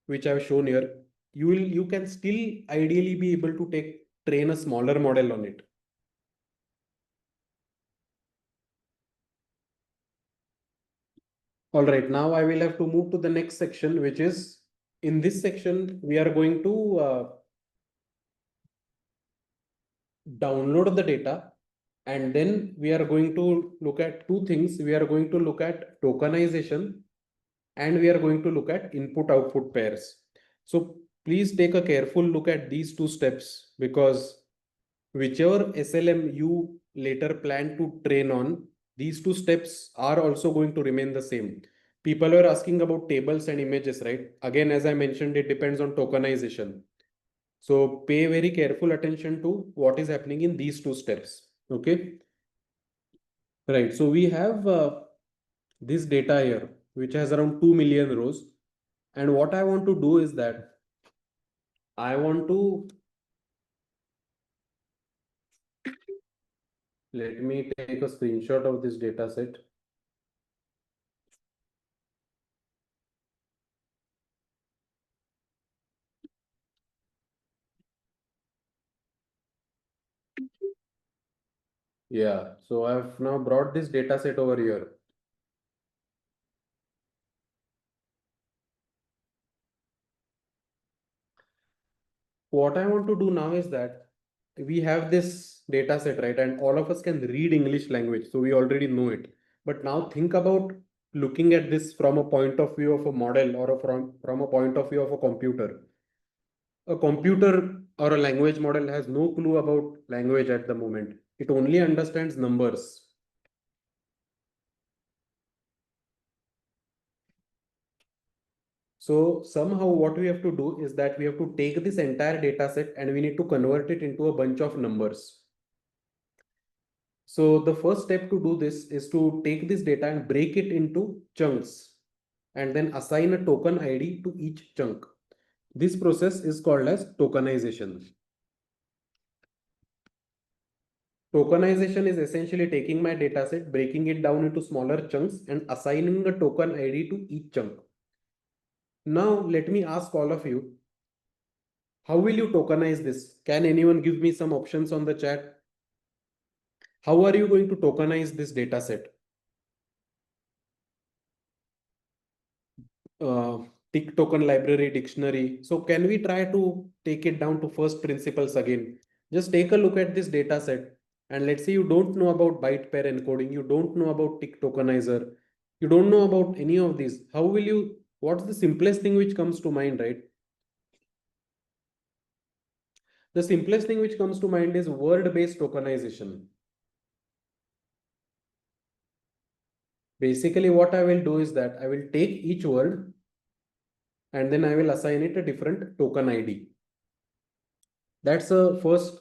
which I've shown here, you can still ideally be able to train a smaller model on it. All right, now I will have to move to the next section, which is in this section, we are going to download the data, and then we are going to look at two things. We are going to look at tokenization and we are going to look at input output pairs. So please take a careful look at these two steps because whichever SLM you later plan to train on, these two steps are also going to remain the same. People were asking about tables and images, right? Again, as I mentioned, it depends on tokenization. So pay very careful attention to what is happening in these two steps. Okay. Right. So we have this data here, which has around 2 million rows. And what I want to do is that I want to, let me take a screenshot of this data set. Yeah. So I've now brought this data set over here. What I want to do now is that we have this data set, right? And all of us can read English language. So we already know it. But now think about looking at this from a point of view of a model or from a point of view of a computer. A computer or a language model has no clue about language at the moment. It only understands numbers. So somehow what we have to do is that we have to take this entire data set and we need to convert it into a bunch of numbers. So the first step to do this is to take this data and break it into chunks and then assign a token ID to each chunk. This process is called as tokenization. Tokenization is essentially taking my dataset, breaking it down into smaller chunks and assigning a token ID to each chunk. Now let me ask all of you, how will you tokenize this? Can anyone give me some options on the chat? How are you going to tokenize this dataset? uh, tick token library dictionary. So can we try to take it down to first principles again? Just take a look at this data set and let's say you don't know about byte pair encoding, you don't know about tick tokenizer, you don't know about any of these. How will you, what's the simplest thing which comes to mind, right? The simplest thing which comes to mind is word-based tokenization. Basically, what I will do is that I will take each word and then I will assign it a different token ID. That's the first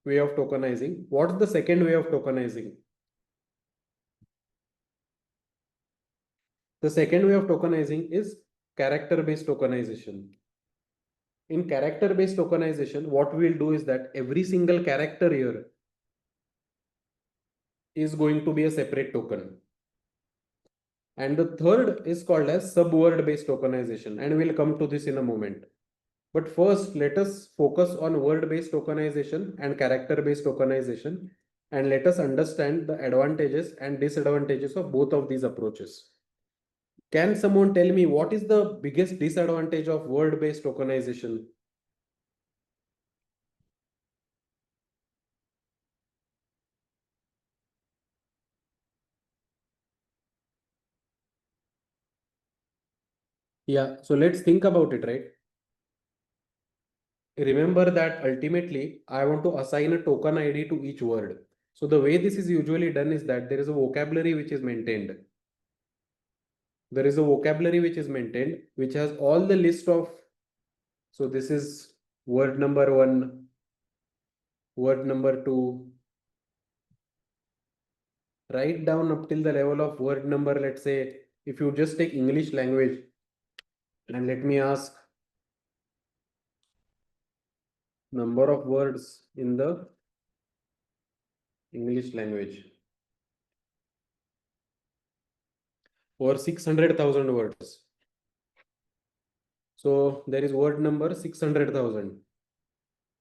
way of tokenizing. What's the second way of tokenizing? The second way of tokenizing is character-based tokenization. In character-based tokenization, what we'll do is that every single character here is going to be a separate token. And the third is called as sub-word-based tokenization, and we'll come to this in a moment. But first, let us focus on word-based tokenization and character-based tokenization, and let us understand the advantages and disadvantages of both of these approaches. Can someone tell me what is the biggest disadvantage of word-based tokenization? Yeah, so let's think about it, right? Remember that ultimately I want to assign a token ID to each word. So the way this is usually done is that there is a vocabulary which is maintained. There is a vocabulary which is maintained, which has all the list of, so this is word number one, word number two, right down up till the level of word number, let's say, if you just take English language, and let me ask number of words in the English language over 600,000 words. So there is word number 600,000.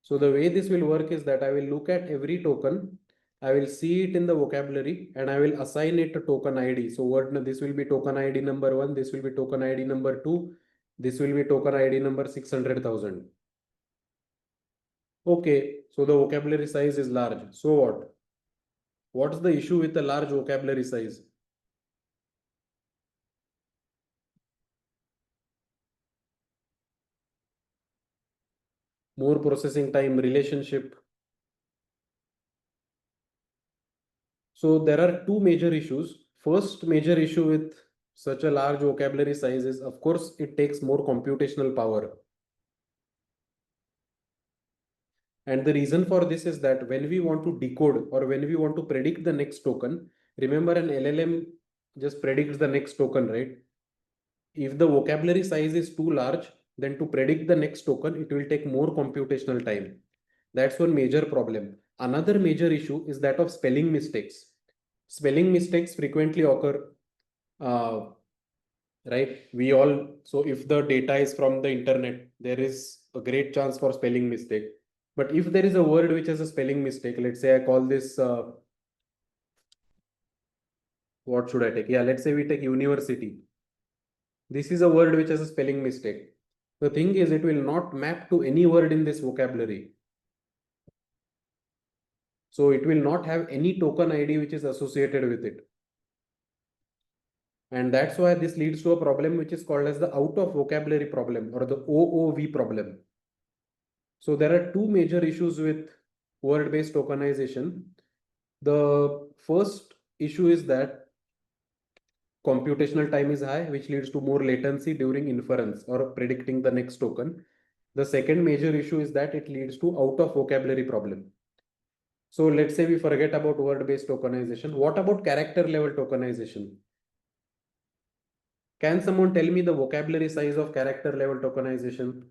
So the way this will work is that I will look at every token, I will see it in the vocabulary and I will assign it a token ID. So this will be token ID number one, this will be token ID number two, this will be token ID number 600,000. Okay, so the vocabulary size is large. So what? What's the issue with the large vocabulary size? More processing time, relationship. So there are two major issues. First major issue with such a large vocabulary size is, of course, it takes more computational power. And the reason for this is that when we want to decode or when we want to predict the next token, remember an LLM just predicts the next token, right? If the vocabulary size is too large, then to predict the next token, it will take more computational time. That's one major problem. Another major issue is that of spelling mistakes. Spelling mistakes frequently occur, uh, right? We all, so if the data is from the internet, there is a great chance for spelling mistake. But if there is a word which has a spelling mistake, let's say I call this, what should I take? Yeah, let's say we take university. This is a word which has a spelling mistake. The thing is, it will not map to any word in this vocabulary. So it will not have any token ID which is associated with it. And that's why this leads to a problem which is called as the out of vocabulary problem or the OOV problem. So there are two major issues with word-based tokenization. The first issue is that computational time is high, which leads to more latency during inference or predicting the next token. The second major issue is that it leads to out of vocabulary problem. So let's say we forget about word-based tokenization. What about character level tokenization? Can someone tell me the vocabulary size of character level tokenization?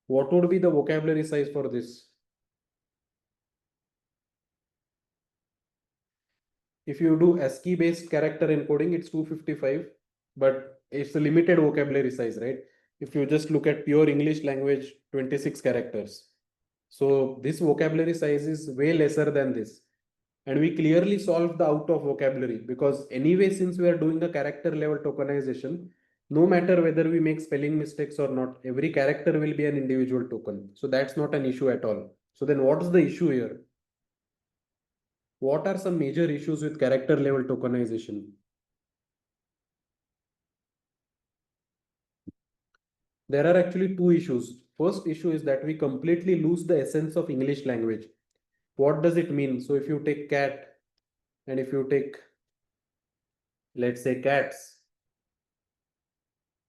What would be the vocabulary size for this? If you do ASCII based character encoding, it's 255, but it's a limited vocabulary size, right? If you just look at pure English language, 26 characters. So this vocabulary size is way lesser than this. And we clearly solved the out of vocabulary because anyway, since we are doing the character level tokenization, no matter whether we make spelling mistakes or not, every character will be an individual token. So that's not an issue at all. So then what's the issue here? What are some major issues with character level tokenization? There are actually two issues. First issue is that we completely lose the essence of English language. What does it mean? So if you take cat and if you take, let's say, cats,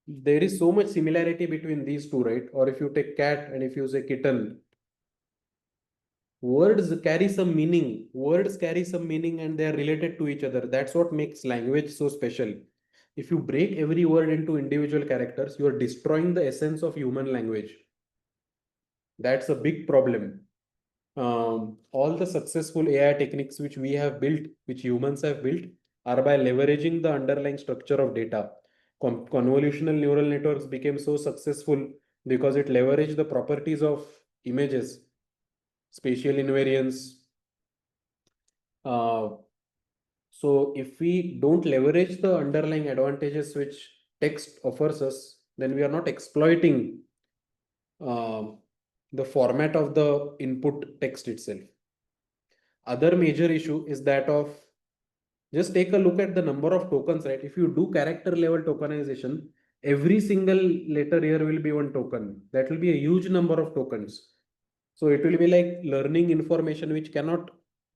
there is so much similarity between these two, right? Or if you take cat and if you say kitten, words carry some meaning. Words carry some meaning and they are related to each other. That's what makes language so special. If you break every word into individual characters, you are destroying the essence of human language. That's a big problem. All the successful AI techniques which we have built, which humans have built, are by leveraging the underlying structure of data. Convolutional neural networks became so successful because it leveraged the properties of images, spatial invariance. Uh, so if we don't leverage the underlying advantages which text offers us, then we are not exploiting uh, the format of the input text itself. Other major issue is that of just take a look at the number of tokens, right? If you do character level tokenization, every single letter here will be one token. That will be a huge number of tokens. So it will be like learning information which cannot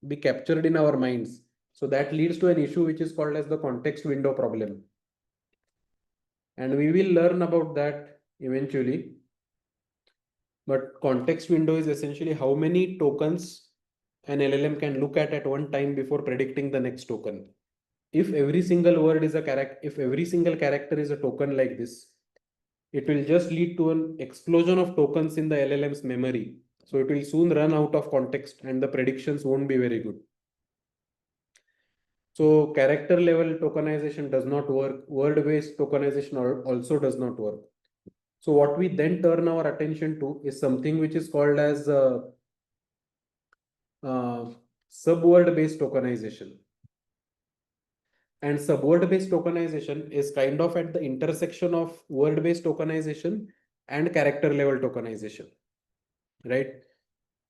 be captured in our minds. So that leads to an issue which is called as the context window problem. And we will learn about that eventually. But context window is essentially how many tokens an LLM can look at one time before predicting the next token. If every single word is a character, if every single character is a token like this, it will just lead to an explosion of tokens in the LLM's memory. So it will soon run out of context and the predictions won't be very good. So character level tokenization does not work. Word-based tokenization also does not work. So what we then turn our attention to is something which is called as subword-based tokenization. And subword-based tokenization is kind of at the intersection of word-based tokenization and character level tokenization, right?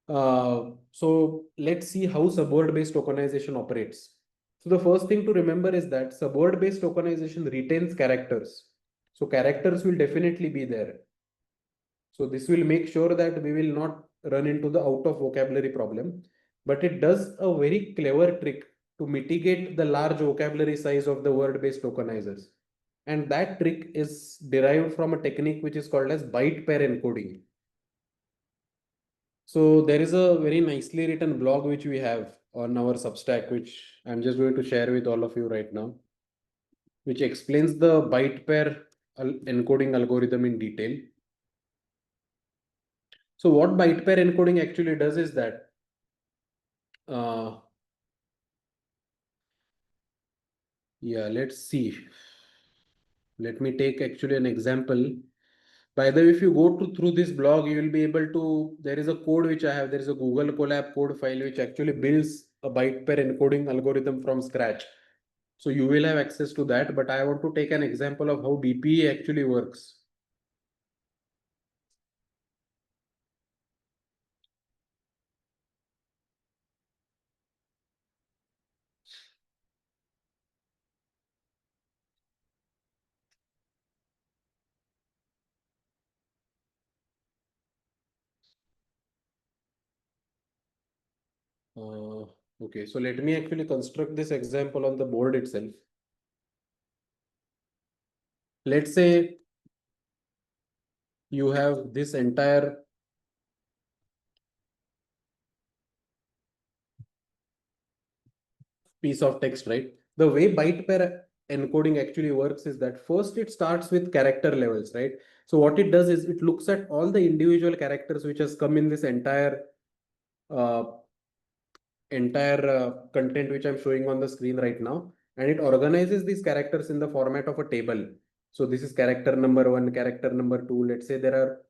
So let's see how subword-based tokenization operates. So the first thing to remember is that subword-based tokenization retains characters. So characters will definitely be there. So this will make sure that we will not run into the out of vocabulary problem, but it does a very clever trick to mitigate the large vocabulary size of the word-based tokenizers. And that trick is derived from a technique which is called as byte pair encoding. So there is a very nicely written blog which we have on our Substack, which I'm just going to share with all of you right now, which explains the byte pair encoding algorithm in detail. So what byte pair encoding actually does is that uh, yeah, let's see. Let me take actually an example. By the way, if you go to through this blog, you will be able to, there is a code which I have, there is a Google Colab code file which actually builds a byte pair encoding algorithm from scratch. So you will have access to that, but I want to take an example of how BPE actually works. Okay, so let me actually construct this example on the board itself. Let's say you have this entire piece of text, right? The way byte pair encoding actually works is that first it starts with character levels, right? So what it does is it looks at all the individual characters which has come in this uh, entire content which I'm showing on the screen right now, and it organizes these characters in the format of a table. So this is character number one, character number two. Let's say there are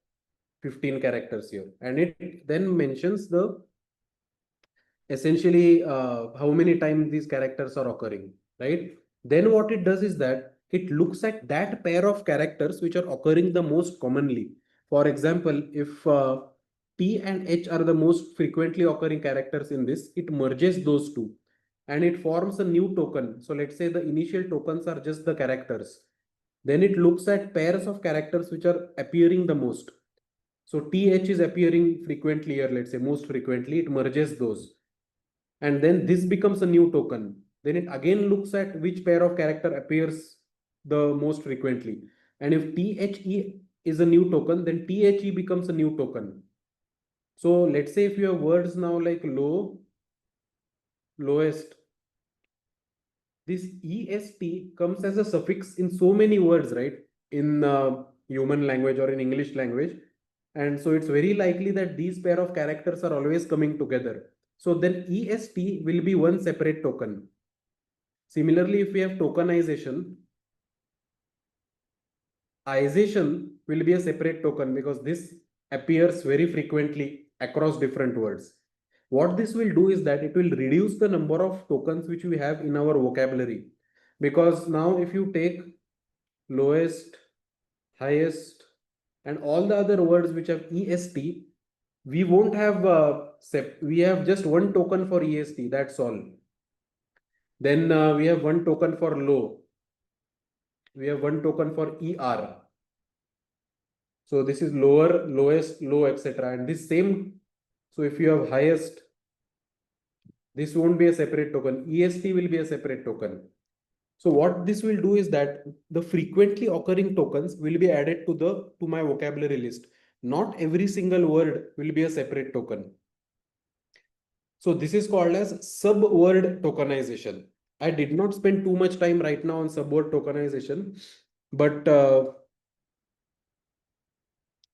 15 characters here, and it then mentions the essentially how many times these characters are occurring, right? Then what it does is that it looks at that pair of characters which are occurring the most commonly. For example, if T and H are the most frequently occurring characters in this, it merges those two and it forms a new token. So let's say the initial tokens are just the characters. Then it looks at pairs of characters which are appearing the most. So TH is appearing frequently here, let's say most frequently, it merges those, and then this becomes a new token. Then it again looks at which pair of character appears the most frequently. And if THE is a new token, then THE becomes a new token. So let's say if you have words now like low, lowest, this EST comes as a suffix in so many words, right? In human language or in English language. And so it's very likely that these pair of characters are always coming together. So then EST will be one separate token. Similarly, if we have tokenization, ization will be a separate token because this appears very frequently across different words. What this will do is that it will reduce the number of tokens which we have in our vocabulary. Because now if you take lowest, highest, and all the other words which have EST, we won't have, we have just one token for EST, that's all. Then we have one token for low. We have one token for ER. So this is lower, lowest, low, etc. And this same, so if you have highest, this won't be a separate token. EST will be a separate token. So what this will do is that the frequently occurring tokens will be added to my vocabulary list. Not every single word will be a separate token. So this is called as sub-word tokenization. I did not spend too much time right now on sub-word tokenization, but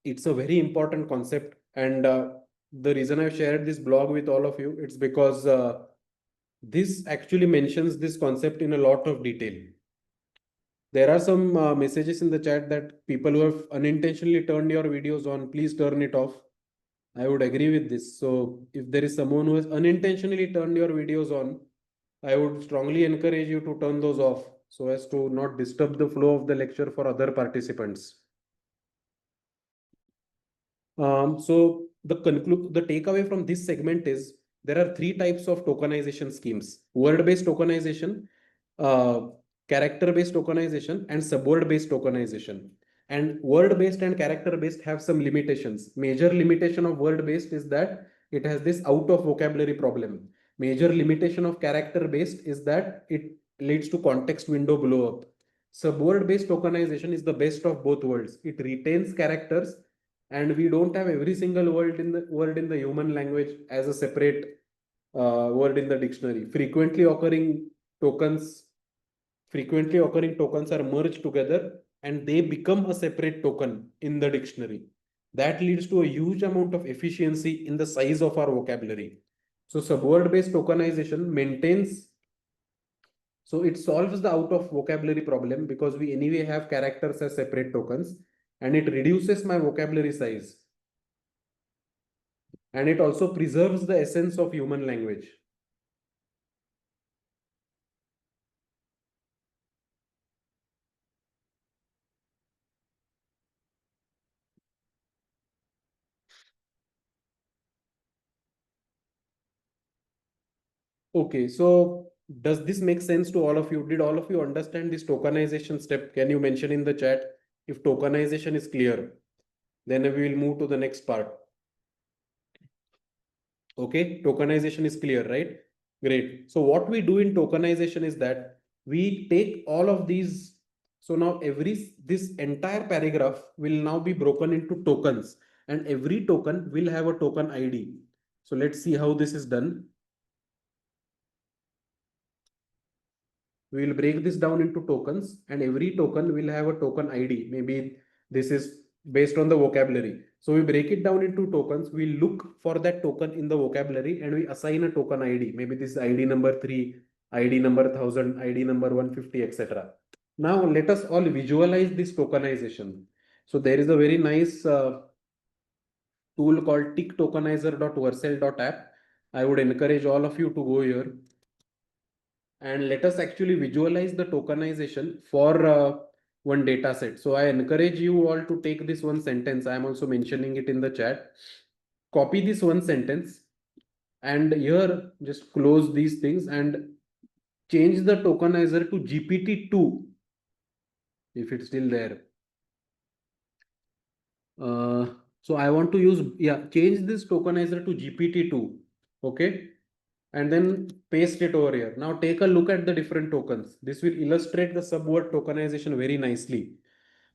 it's a very important concept. And the reason I've shared this blog with all of you, it's because this actually mentions this concept in a lot of detail. There are some messages in the chat that people who have unintentionally turned your videos on, please turn it off. I would agree with this. So if there is someone who has unintentionally turned your videos on, I would strongly encourage you to turn those off so as to not disturb the flow of the lecture for other participants. So the takeaway from this segment is there are three types of tokenization schemes: word-based tokenization, uh, character-based tokenization, and subword-based tokenization. And word-based and character-based have some limitations. Major limitation of word-based is that it has this out of vocabulary problem. Major limitation of character-based is that it leads to context window blow up. Subword-based tokenization is the best of both worlds. It retains characters, and we don't have every single word in the human language as a separate word in the dictionary. Tokens frequently occurring tokens are merged together and they become a separate token in the dictionary. That leads to a huge amount of efficiency in the size of our vocabulary. So subword based tokenization maintains, so it solves the out of vocabulary problem because we anyway have characters as separate tokens, and it reduces my vocabulary size. And it also preserves the essence of human language. Okay, so does this make sense to all of you? Did all of you understand this tokenization step? Can you mention in the chat if tokenization is clear? Then we will move to the next part. Okay, tokenization is clear, right? Great. So what we do in tokenization is that we take all of these. So now this entire paragraph will now be broken into tokens, and every token will have a token ID. So let's see how this is done. we will break this down into tokens, and every token will have a token ID. Maybe this is based on the vocabulary. So we break it down into tokens. We look for that token in the vocabulary and we assign a token ID. Maybe this is ID number 3, ID number 1000, ID number 150, etc. Now let us all visualize this tokenization. So there is a very nice tool called ticktokenizer.vercel.app. I would encourage all of you to go here and let us actually visualize the tokenization for one data set. So I encourage you all to take this one sentence. I am also mentioning it in the chat. Copy this one sentence and here just close these things and change the tokenizer to GPT-2 if it's still there. So I want to use, change this tokenizer to GPT-2. Okay. And then paste it over here. Now take a look at the different tokens. This will illustrate the subword tokenization very nicely.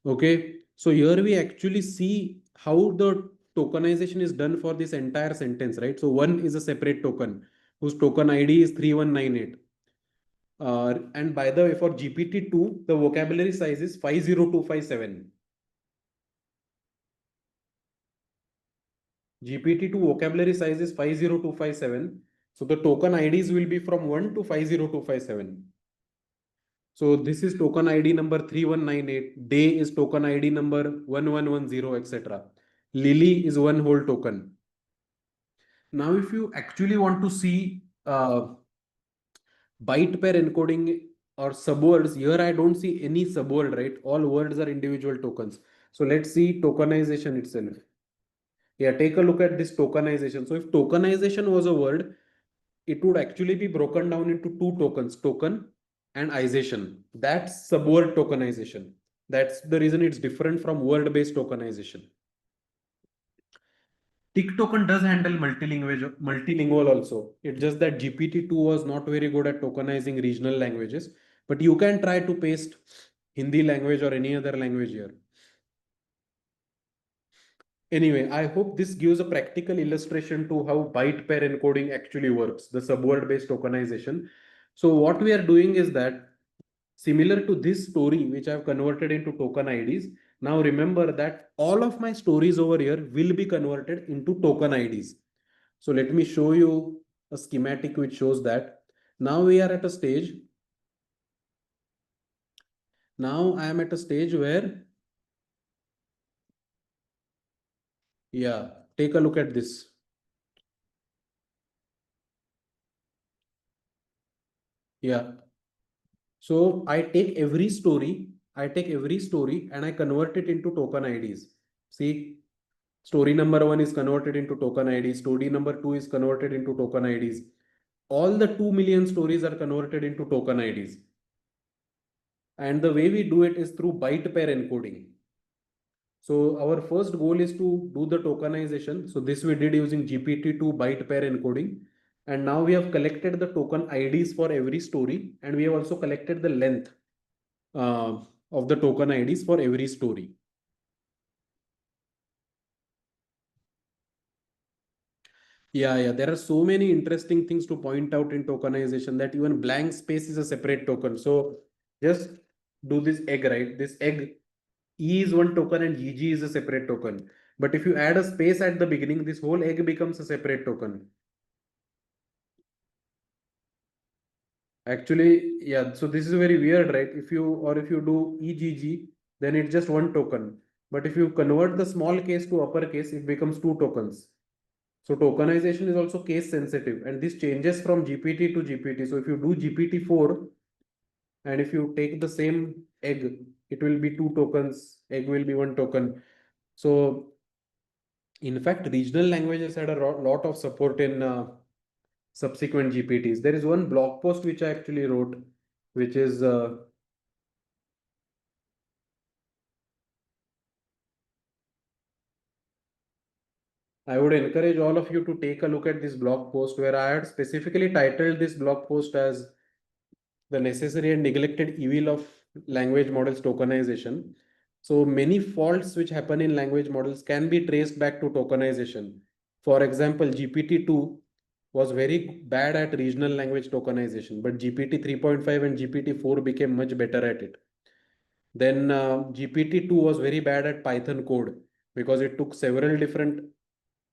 Okay. So here we actually see how the tokenization is done for this entire sentence, right? So one is a separate token whose token ID is 3198. And by the way, for GPT-2, the vocabulary size is 50257. GPT-2 vocabulary size is 50257. So the token IDs will be from 1 to 50257. So this is token ID number 3198. Day is token ID number 1110, etc. Lily is one whole token. Now, if you actually want to see byte pair encoding or subwords, here I don't see any subword, right? All words are individual tokens. So let's see tokenization itself. Yeah, take a look at this tokenization. So if tokenization was a word, it would actually be broken down into two tokens, token and ization. That's subword tokenization. That's the reason it's different from word-based tokenization. Tick token does handle multilingual also. It's just that GPT-2 was not very good at tokenizing regional languages, but you can try to paste Hindi language or any other language here. Anyway, I hope this gives a practical illustration to how byte pair encoding actually works, the subword based tokenization. So what we are doing is that similar to this story, which I've converted into token IDs. Now remember that all of my stories over here will be converted into token IDs. So let me show you a schematic which shows that. Now we are at a stage. Now I am at a stage where, take a look at this. So I take every story and I convert it into token IDs. See, story number 1 is converted into token ID. Story number 2 is converted into token IDs. All the 2 million stories are converted into token IDs. And the way we do it is through byte pair encoding. So our first goal is to do the tokenization. So this we did using GPT-2 byte pair encoding. And now we have collected the token IDs for every story. And we have also collected the length of the token IDs for every story. Yeah, there are so many interesting things to point out in tokenization that even blank space is a separate token. So just do this egg, right? This egg, E is one token and GG is a separate token. But if you add a space at the beginning, this whole egg becomes a separate token. Actually, yeah, so this is very weird, right? If you do EGG, then it's just one token. But if you convert the small case to uppercase, it becomes two tokens. So tokenization is also case sensitive and this changes from GPT to GPT. So if you do GPT-4 and if you take the same egg, it will be two tokens, egg will be one token. So in fact, regional languages had a lot of support in subsequent GPTs. There is one blog post which I actually wrote, which is I would encourage all of you to take a look at this blog post where I had specifically titled this blog post as the necessary and neglected evil of language models tokenization. So many faults which happen in language models can be traced back to tokenization. For example, GPT-2 was very bad at regional language tokenization, but GPT 3.5 and GPT 4 became much better at it. Then GPT 2 was very bad at Python code because it took several different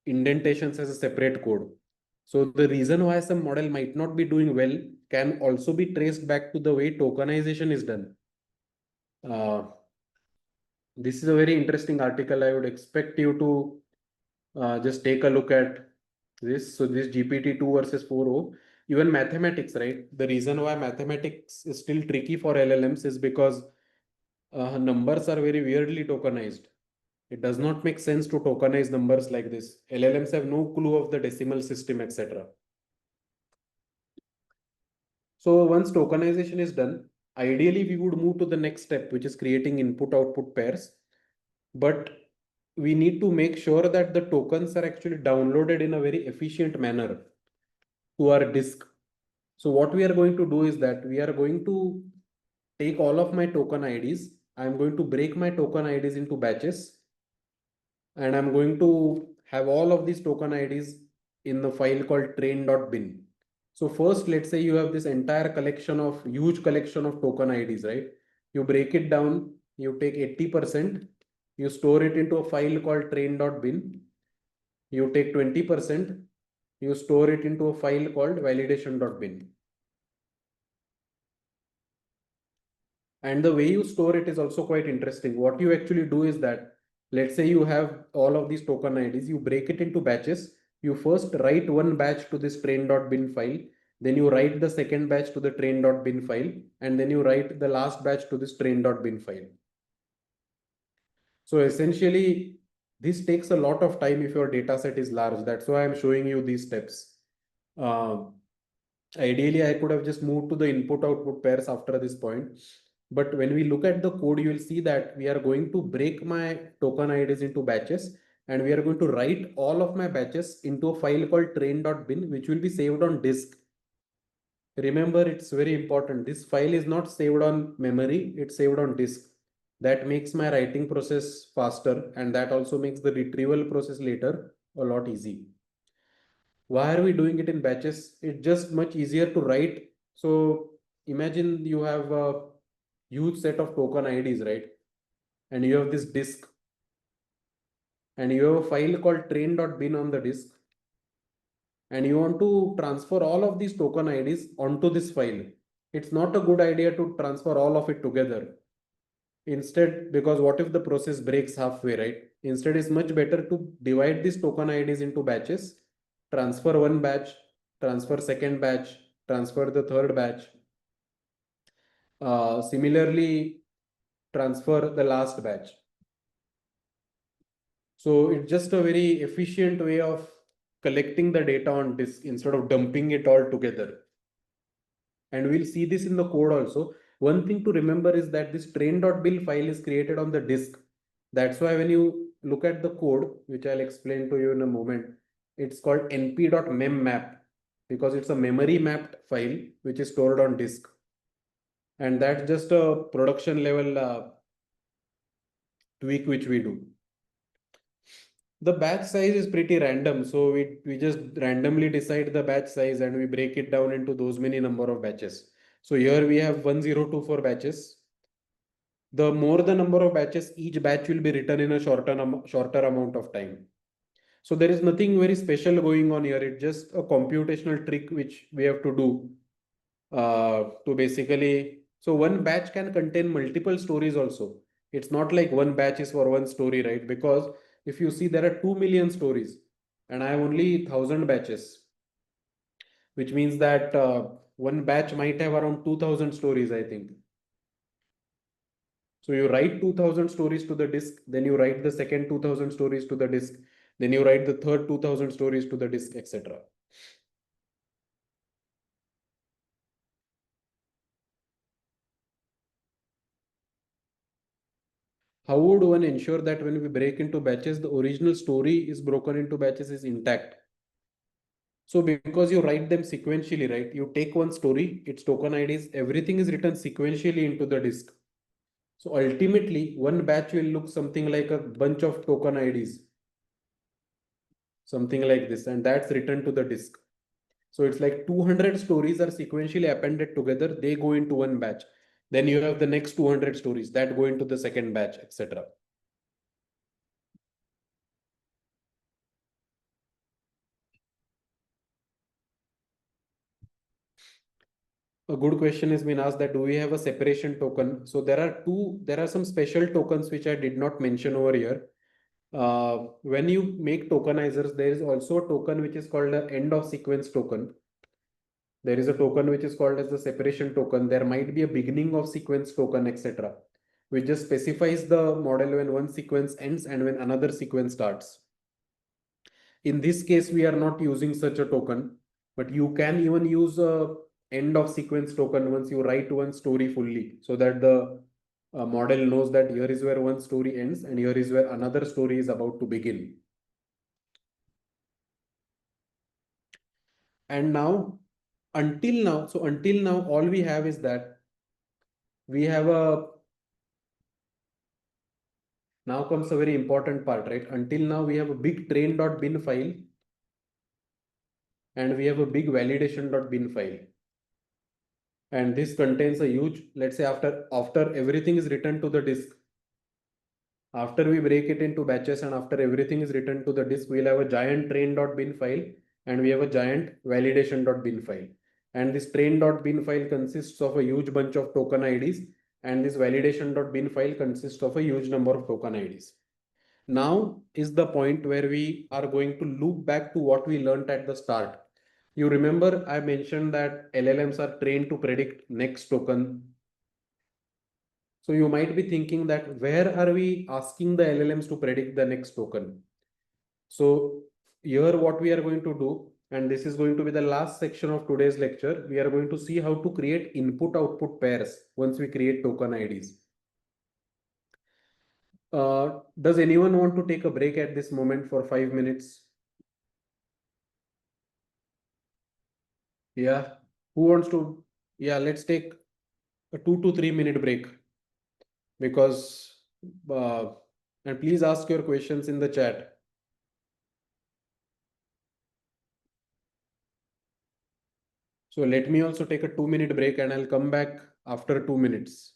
indentations as a separate code. So the reason why some model might not be doing well can also be traced back to the way tokenization is done. This is a very interesting article. I would expect you to just take a look at this. So this GPT-2 versus 4.0, even mathematics, right? The reason why mathematics is still tricky for LLMs is because numbers are very weirdly tokenized. It does not make sense to tokenize numbers like this. LLMs have no clue of the decimal system, etc. So once tokenization is done, ideally we would move to the next step, which is creating input-output pairs. But we need to make sure that the tokens are actually downloaded in a very efficient manner to our disk. So what we are going to do is that we are going to take all of my token IDs. I'm going to break my token IDs into batches, and I'm going to have all of these token IDs in the file called train.bin. So first, let's say you have this entire collection of huge collection of token IDs, right? You break it down, you take 80%, you store it into a file called train.bin. You take 20%, you store it into a file called validation.bin. And the way you store it is also quite interesting. What you actually do is that, let's say you have all of these token IDs, you break it into batches. You first write one batch to this train.bin file, then you write the second batch to the train.bin file, and then you write the last batch to this train.bin file. So essentially, this takes a lot of time if your data set is large. That's why I'm showing you these steps. Ideally, I could have just moved to the input-output pairs after this point. But when we look at the code, you will see that we are going to break my token IDs into batches, and we are going to write all of my batches into a file called train.bin, which will be saved on disk. Remember, it's very important. This file is not saved on memory, it's saved on disk. That makes my writing process faster, and that also makes the retrieval process later a lot easy. Why are we doing it in batches? It's just much easier to write. So imagine you have a huge set of token IDs, right? And you have this disk, and you have a file called train.bin on the disk, and you want to transfer all of these token IDs onto this file. It's not a good idea to transfer all of it together. Instead, because what if the process breaks halfway, right? Instead, it's much better to divide these token IDs into batches, transfer one batch, transfer second batch, transfer the third batch. Similarly, transfer the last batch. So it's just a very efficient way of collecting the data on disk instead of dumping it all together. And we'll see this in the code also. One thing to remember is that this train.bil file is created on the disk. That's why when you look at the code, which I'll explain to you in a moment, it's called np.memmap because it's a memory mapped file which is stored on disk. And that's just a production level tweak which we do. The batch size is pretty random. So we just randomly decide the batch size and we break it down into those many number of batches. So here we have 1024 batches. The more the number of batches, each batch will be written in a shorter amount of time. So there is nothing very special going on here. It's just a computational trick which we have to do to basically. So one batch can contain multiple stories also. It's not like one batch is for one story, right? Because if you see there are 2 million stories and I have only 1,000 batches, which means that one batch might have around 2,000 stories, I think. So you write 2,000 stories to the disk, then you write the second 2,000 stories to the disk, then you write the third 2,000 stories to the disk, etc. How would one ensure that when we break into batches, the original story is broken into batches is intact? So because you write them sequentially, right? You take one story, its token IDs, everything is written sequentially into the disk. So ultimately, one batch will look something like a bunch of token IDs, something like this, and that's written to the disk. So it's like 200 stories are sequentially appended together. They go into one batch. Then you have the next 200 stories that go into the second batch, etc. A good question has been asked that do we have a separation token? So there are some special tokens which I did not mention over here. When you make tokenizers, there is also a token which is called the end of sequence token. There is a token which is called as the separation token. There might be a beginning of sequence token, etc., which just specifies the model when one sequence ends and when another sequence starts. In this case, we are not using such a token, but you can even use a end of sequence token once you write one story fully, so that the model knows that here is where one story ends and here is where another story is about to begin. And now, until now, all we have is that we have a, now comes a very important part, right? Until now, we have a big train.bin file and we have a big validation.bin file. And this contains a huge, let's say after everything is written to the disk, after we break it into batches and after everything is written to the disk, we'll have a giant train.bin file and we have a giant validation.bin file. And this train.bin file consists of a huge bunch of token IDs and this validation.bin file consists of a huge number of token IDs. Now is the point where we are going to loop back to what we learned at the start. You remember I mentioned that LLMs are trained to predict next token. So you might be thinking that where are we asking the LLMs to predict the next token? So here what we are going to do, and this is going to be the last section of today's lecture, we are going to see how to create input-output pairs once we create token IDs. Does anyone want to take a break at this moment for 5 minutes? Yeah. Who wants to? Yeah, let's take a 2 to 3 minute break because, uh, and please ask your questions in the chat. So let me also take a 2 minute break and I'll come back after 2 minutes.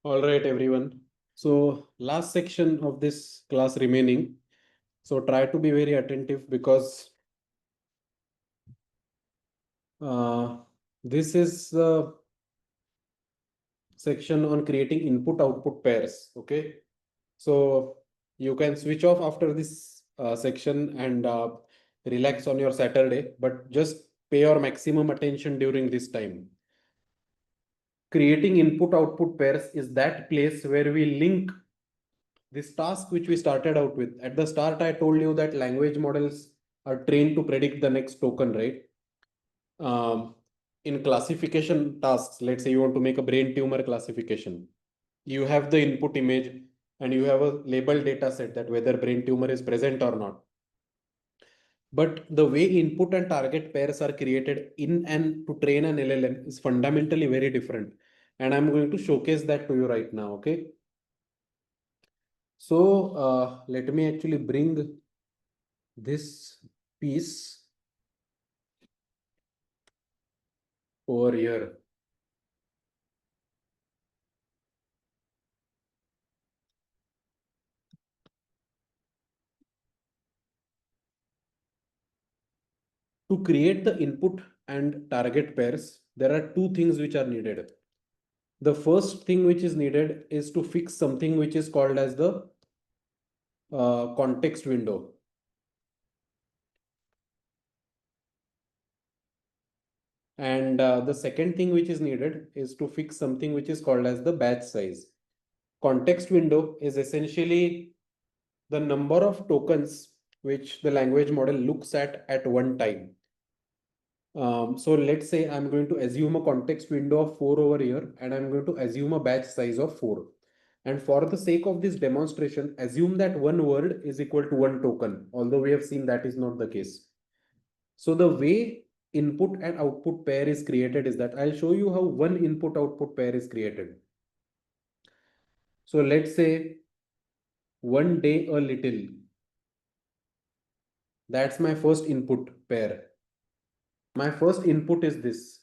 All right, everyone. So last section of this class remaining. So try to be very attentive because this is the section on creating input output pairs. Okay. So you can switch off after this section and relax on your Saturday, but just pay your maximum attention during this time. Creating input output pairs is that place where we link this task which we started out with. At the start, I told you that language models are trained to predict the next token, right? In classification tasks, let's say you want to make a brain tumor classification, you have the input image and you have a labeled data set that whether brain tumor is present or not. But the way input and target pairs are created in and to train an LLM is fundamentally very different. And I'm going to showcase that to you right now. Okay. So let me actually bring this piece over here. To create the input and target pairs, there are two things which are needed. The first thing which is needed is to fix something which is called as the context window. And the second thing which is needed is to fix something which is called as the batch size. Context window is essentially the number of tokens which the language model looks at one time. So let's say I'm going to assume a context window of 4 over here, and I'm going to assume a batch size of 4. And for the sake of this demonstration, assume that one word is equal to one token, although we have seen that is not the case. So the way input and output pair is created is that I'll show you how one input output pair is created. So let's say one day a little. That's my first input pair. My first input is this.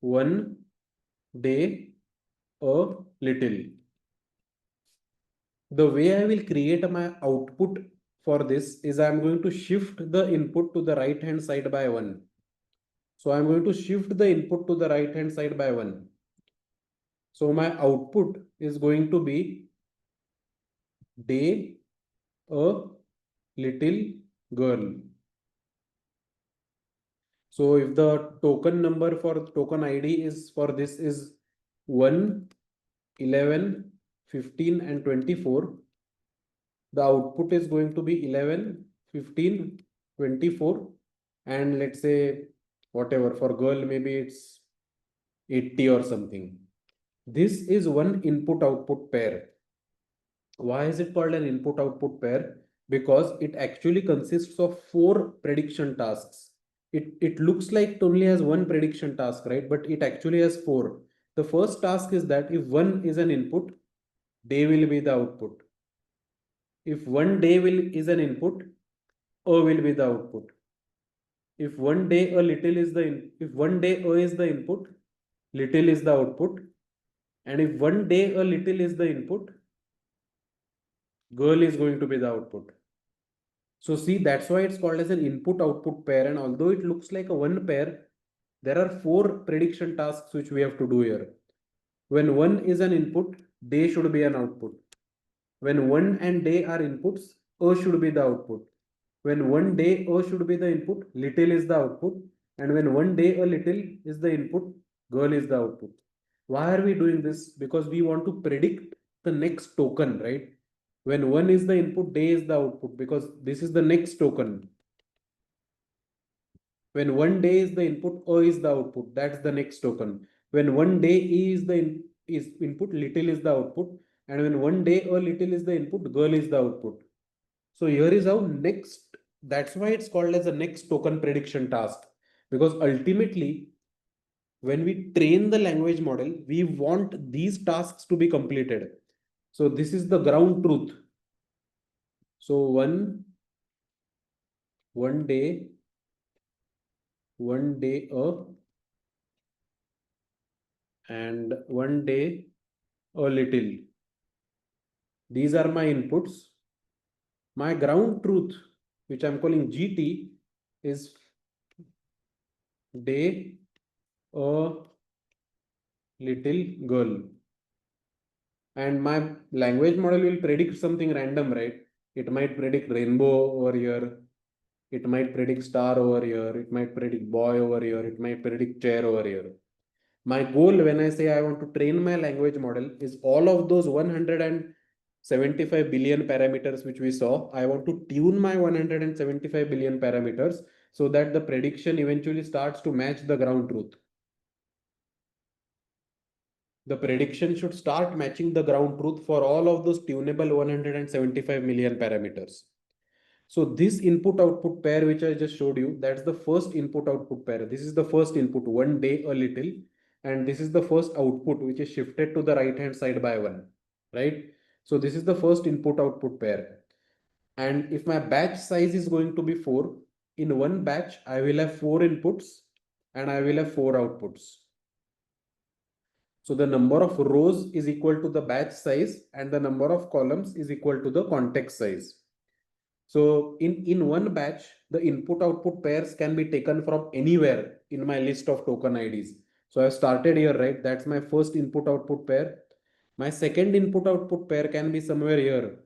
One day a little. The way I will create my output for this is I'm going to shift the input to the right hand side by 1. So I'm going to shift the input to the right hand side by 1. So my output is going to be day a little girl. So if the token number for token ID is for this is 1, 11, 15 and 24, the output is going to be 11, 15, 24 and let's say whatever for girl maybe it's 80 or something. This is one input output pair. Why is it called an input output pair? Because it actually consists of 4 prediction tasks. It looks like it only has one prediction task, right? But it actually has 4. The first task is that if 1 is an input, day will be the output. If one day is an input, A will be the output. If one day a little is the if one day A is the input, little is the output. And if one day a little is the input, girl is going to be the output. So see, that's why it's called as an input output pair. And although it looks like a one pair, there are 4 prediction tasks which we have to do here. When 1 is an input, day should be an output. When 1 and day are inputs, A should be the output. When one day A should be the input, little is the output. And when one day a little is the input, girl is the output. Why are we doing this? Because we want to predict the next token, right? When 1 is the input, day is the output because this is the next token. When one day is the input, O is the output. That's the next token. When one day E is the input, little is the output. And when one day O little is the input, girl is the output. So here is how next, that's why it's called as a next token prediction task. Because ultimately, when we train the language model, we want these tasks to be completed. So this is the ground truth. So one day, a, and one day a little. These are my inputs. My ground truth, which I'm calling GT, is day a little girl. And my language model will predict something random, right? It might predict rainbow over here. It might predict star over here. It might predict boy over here. It might predict chair over here. My goal when I say I want to train my language model is all of those 175 billion parameters which we saw. I want to tune my 175 billion parameters so that the prediction eventually starts to match the ground truth. The prediction should start matching the ground truth for all of those tunable 175 million parameters. So this input output pair, which I just showed you, that's the first input output pair. This is the first input, one day a little, and this is the first output, which is shifted to the right hand side by one, right? So this is the first input output pair. And if my batch size is going to be 4, in one batch, I will have 4 inputs and I will have 4 outputs. So the number of rows is equal to the batch size and the number of columns is equal to the context size. So in one batch, the input output pairs can be taken from anywhere in my list of token IDs. So I've started here, right? That's my first input output pair. My second input output pair can be somewhere here.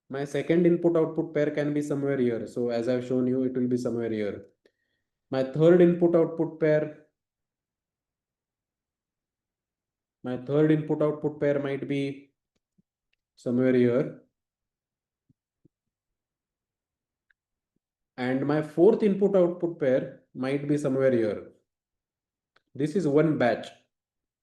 My second input output pair can be somewhere here. So as I've shown you, it will be somewhere here. My third input output pair, might be somewhere here. And my fourth input output pair might be somewhere here. This is one batch.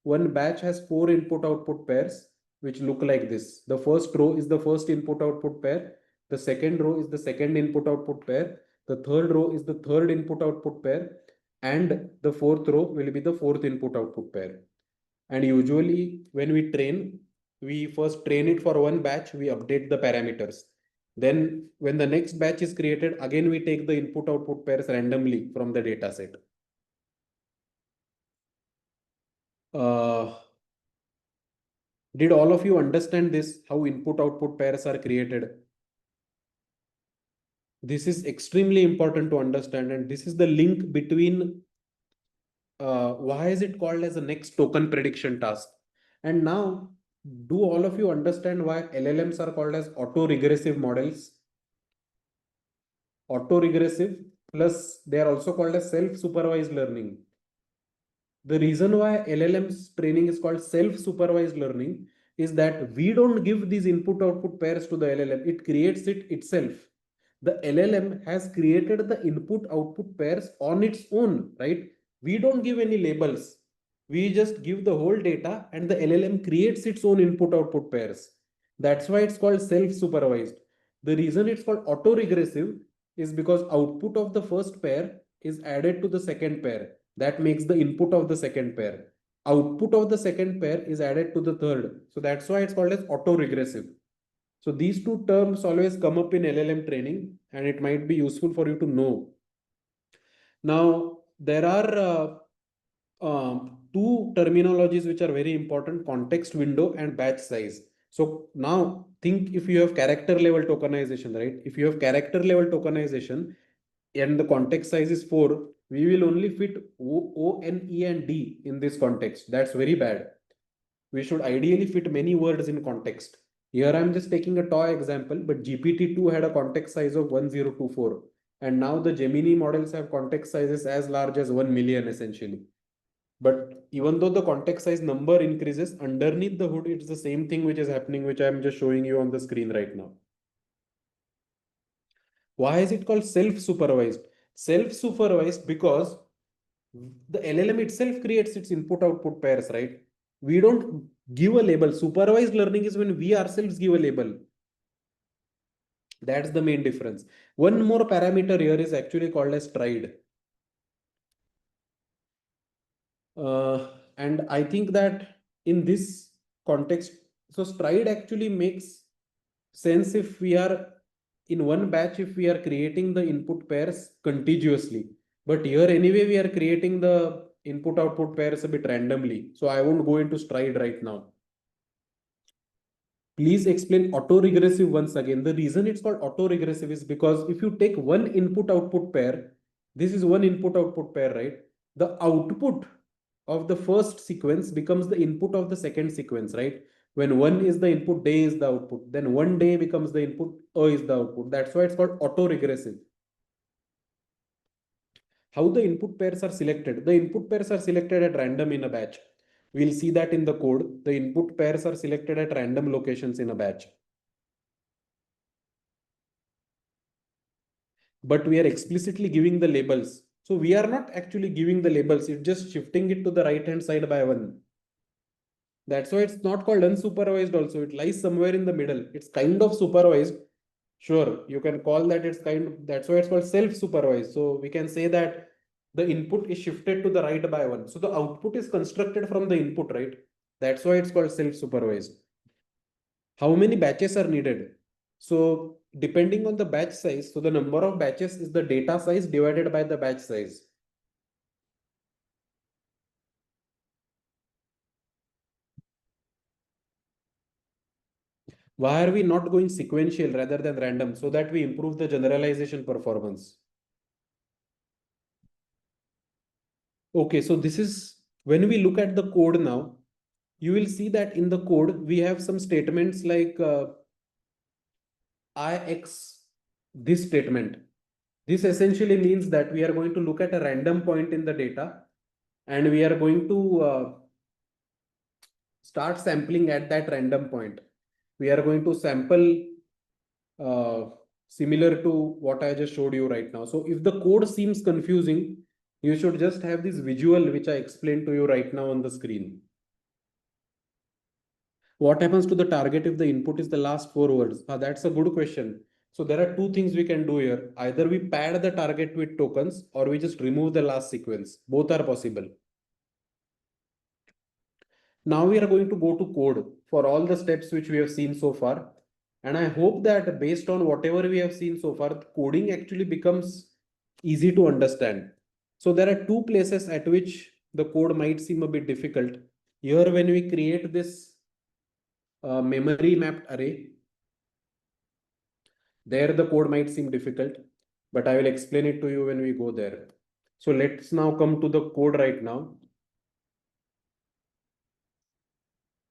One batch has 4 input output pairs which look like this. The first row is the first input output pair. The second row is the second input output pair. The third row is the third input output pair. And the fourth row will be the fourth input output pair. And usually when we train, we first train it for one batch, we update the parameters. Then when the next batch is created, again we take the input output pairs randomly from the data set. Did all of you understand this, how input output pairs are created? This is extremely important to understand, and this is the link between why is it called as a next token prediction task. And now, do all of you understand why LLMs are called as auto-regressive models? Auto-regressive plus they are also called as self-supervised learning. The reason why LLM's training is called self-supervised learning is that we don't give these input output pairs to the LLM. It creates it itself. The LLM has created the input output pairs on its own, right? We don't give any labels. We just give the whole data and the LLM creates its own input output pairs. That's why it's called self-supervised. The reason it's called auto-regressive is because output of the first pair is added to the second pair. That makes the input of the second pair. Output of the second pair is added to the third. So that's why it's called as auto-regressive. So these two terms always come up in LLM training and it might be useful for you to know. Now, there are two terminologies which are very important: context window and batch size. So now think if you have character level tokenization, right? If you have character level tokenization and the context size is 4, we will only fit O, N, E and D in this context. That's very bad. We should ideally fit many words in context. Here I'm just taking a toy example, but GPT-2 had a context size of 1024. And now the Gemini models have context sizes as large as 1 million essentially. But even though the context size number increases, underneath the hood, it's the same thing which is happening, which I'm just showing you on the screen right now. Why is it called self-supervised? Self-supervised because the LLM itself creates its input-output pairs, right? We don't give a label. Supervised learning is when we ourselves give a label. That's the main difference. One more parameter here is actually called as stride. And I think that in this context, so stride actually makes sense if we are in one batch, if we are creating the input pairs contiguously. But here anyway, we are creating the input output pairs a bit randomly. So I won't go into stride right now. Please explain autoregressive once again. The reason it's called autoregressive is because if you take one input output pair, this is one input output pair, right? The output of the first sequence becomes the input of the second sequence, right? When one is the input, day is the output. Then one day becomes the input, is the output. That's why it's called autoregressive. How the input pairs are selected? The input pairs are selected at random in a batch. We'll see that in the code. The input pairs are selected at random locations in a batch. But we are explicitly giving the labels. So we are not actually giving the labels. It's just shifting it to the right hand side by one. That's why it's not called unsupervised also. It lies somewhere in the middle. It's kind of supervised. Sure, you can call that it's kind of, that's why it's called self-supervised. So we can say that the input is shifted to the right by one. So the output is constructed from the input, right? That's why it's called self-supervised. How many batches are needed? So depending on the batch size, so the number of batches is the data size divided by the batch size. Why are we not going sequential rather than random so that we improve the generalization performance? Okay, so this is when we look at the code now, you will see that in the code we have some statements like ix, this statement. This essentially means that we are going to look at a random point in the data and we are going to start sampling at that random point. We are going to sample uh, similar to what I just showed you right now. So if the code seems confusing, you should just have this visual which I explained to you right now on the screen. What happens to the target if the input is the last four words? That's a good question. So there are two things we can do here. Either we pad the target with tokens or we just remove the last sequence. Both are possible. Now we are going to go to code for all the steps which we have seen so far. And I hope that based on whatever we have seen so far, coding actually becomes easy to understand. So there are two places at which the code might seem a bit difficult. Here, when we create this memory mapped array, there the code might seem difficult, but I will explain it to you when we go there. So let's now come to the code right now.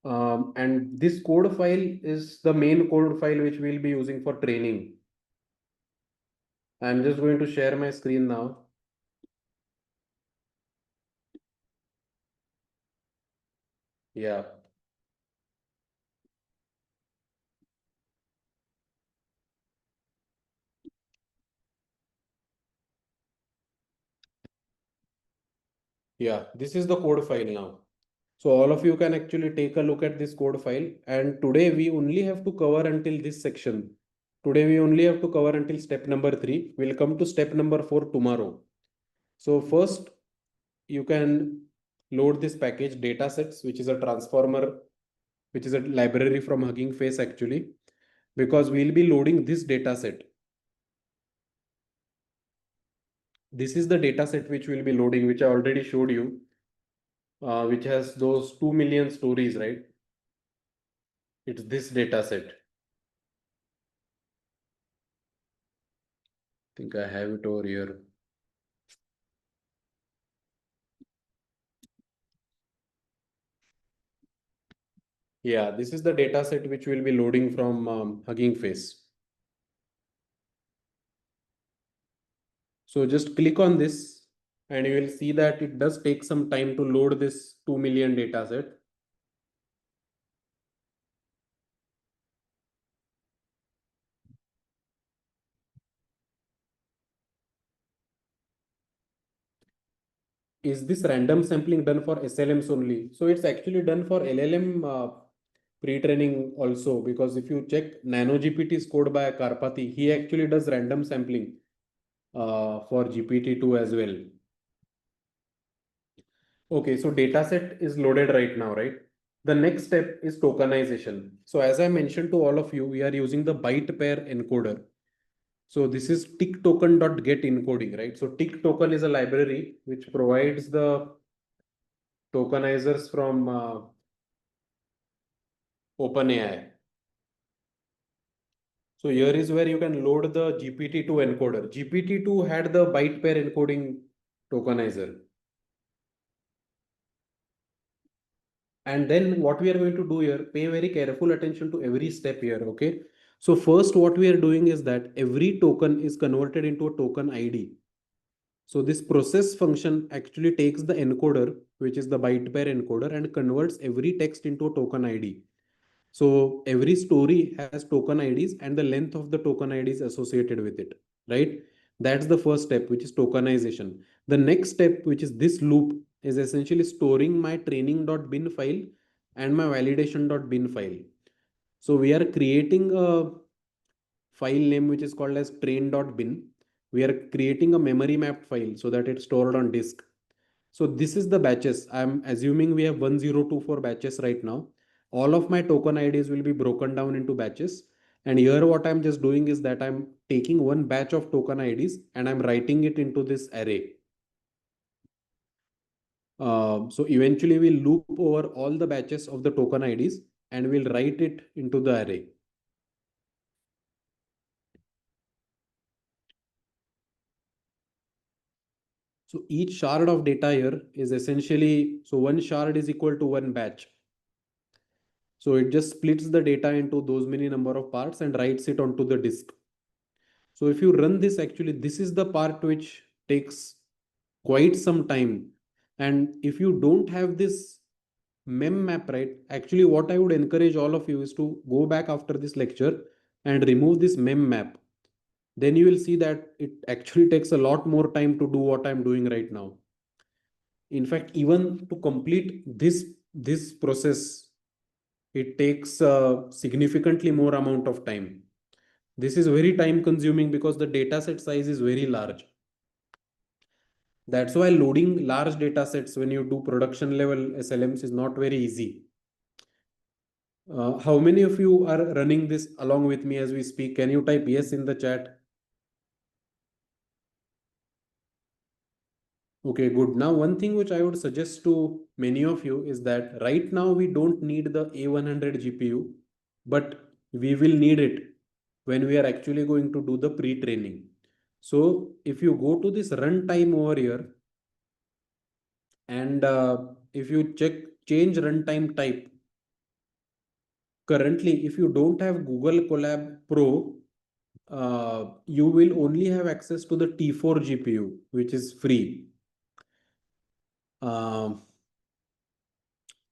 And this code file is the main code file which we'll be using for training. I'm just going to share my screen now. Yeah. Yeah, this is the code file now. So all of you can actually take a look at this code file. And today we only have to cover until this section. Today we only have to cover until step number 3. We'll come to step number 4 tomorrow. So first you can load this package datasets, which is a transformer, which is a library from Hugging Face actually, because we'll be loading this dataset. This is the dataset which we'll be loading, which I already showed you, which has those 2 million stories, right? It's this dataset. I think I have it over here. Yeah, this is the dataset which we'll be loading from Hugging Face. So just click on this and you will see that it does take some time to load this 2 million dataset. Is this random sampling done for SLMs only? So it's actually done for LLM pre-training also, because if you check NanoGPT's code by Karpati, he actually does random sampling for GPT-2 as well. Okay, so dataset is loaded right now, right? The next step is tokenization. So as I mentioned to all of you, we are using the byte pair encoder. So this is tick token.get encoding, right? So tick token is a library which provides the tokenizers from OpenAI. So here is where you can load the GPT-2 encoder. GPT-2 had the byte pair encoding tokenizer. And then what we are going to do here, pay very careful attention to every step here, okay? So first what we are doing is that every token is converted into a token ID. So this process function actually takes the encoder, which is the byte pair encoder, and converts every text into a token ID. So every story has token IDs and the length of the token ID is associated with it, right? That's the first step, which is tokenization. The next step, which is this loop, is essentially storing my training.bin file and my validation.bin file. So we are creating a file name which is called as train.bin. We are creating a memory mapped file so that it's stored on disk. So this is the batches. I'm assuming we have 1024 batches right now. All of my token IDs will be broken down into batches. And here what I'm just doing is that I'm taking one batch of token IDs and I'm writing it into this array. So eventually we'll loop over all the batches of the token IDs and we'll write it into the array. So each shard of data here is essentially, so one shard is equal to one batch. So it just splits the data into those many number of parts and writes it onto the disk. So if you run this, actually, this is the part which takes quite some time. And if you don't have this mem map, right, actually what I would encourage all of you is to go back after this lecture and remove this mem map. Then you will see that it actually takes a lot more time to do what I'm doing right now. In fact, even to complete this process, it takes a significantly more amount of time. This is very time consuming because the data set size is very large. That's why loading large data sets when you do production level SLMs is not very easy. How many of you are running this along with me as we speak? Can you type yes in the chat? Okay, good. Now, one thing which I would suggest to many of you is that right now we don't need the A100 GPU, but we will need it when we are actually going to do the pre-training. So if you go to this runtime over here, and if you change runtime type, currently, if you don't have Google Colab Pro, you will only have access to the T4 GPU, which is free.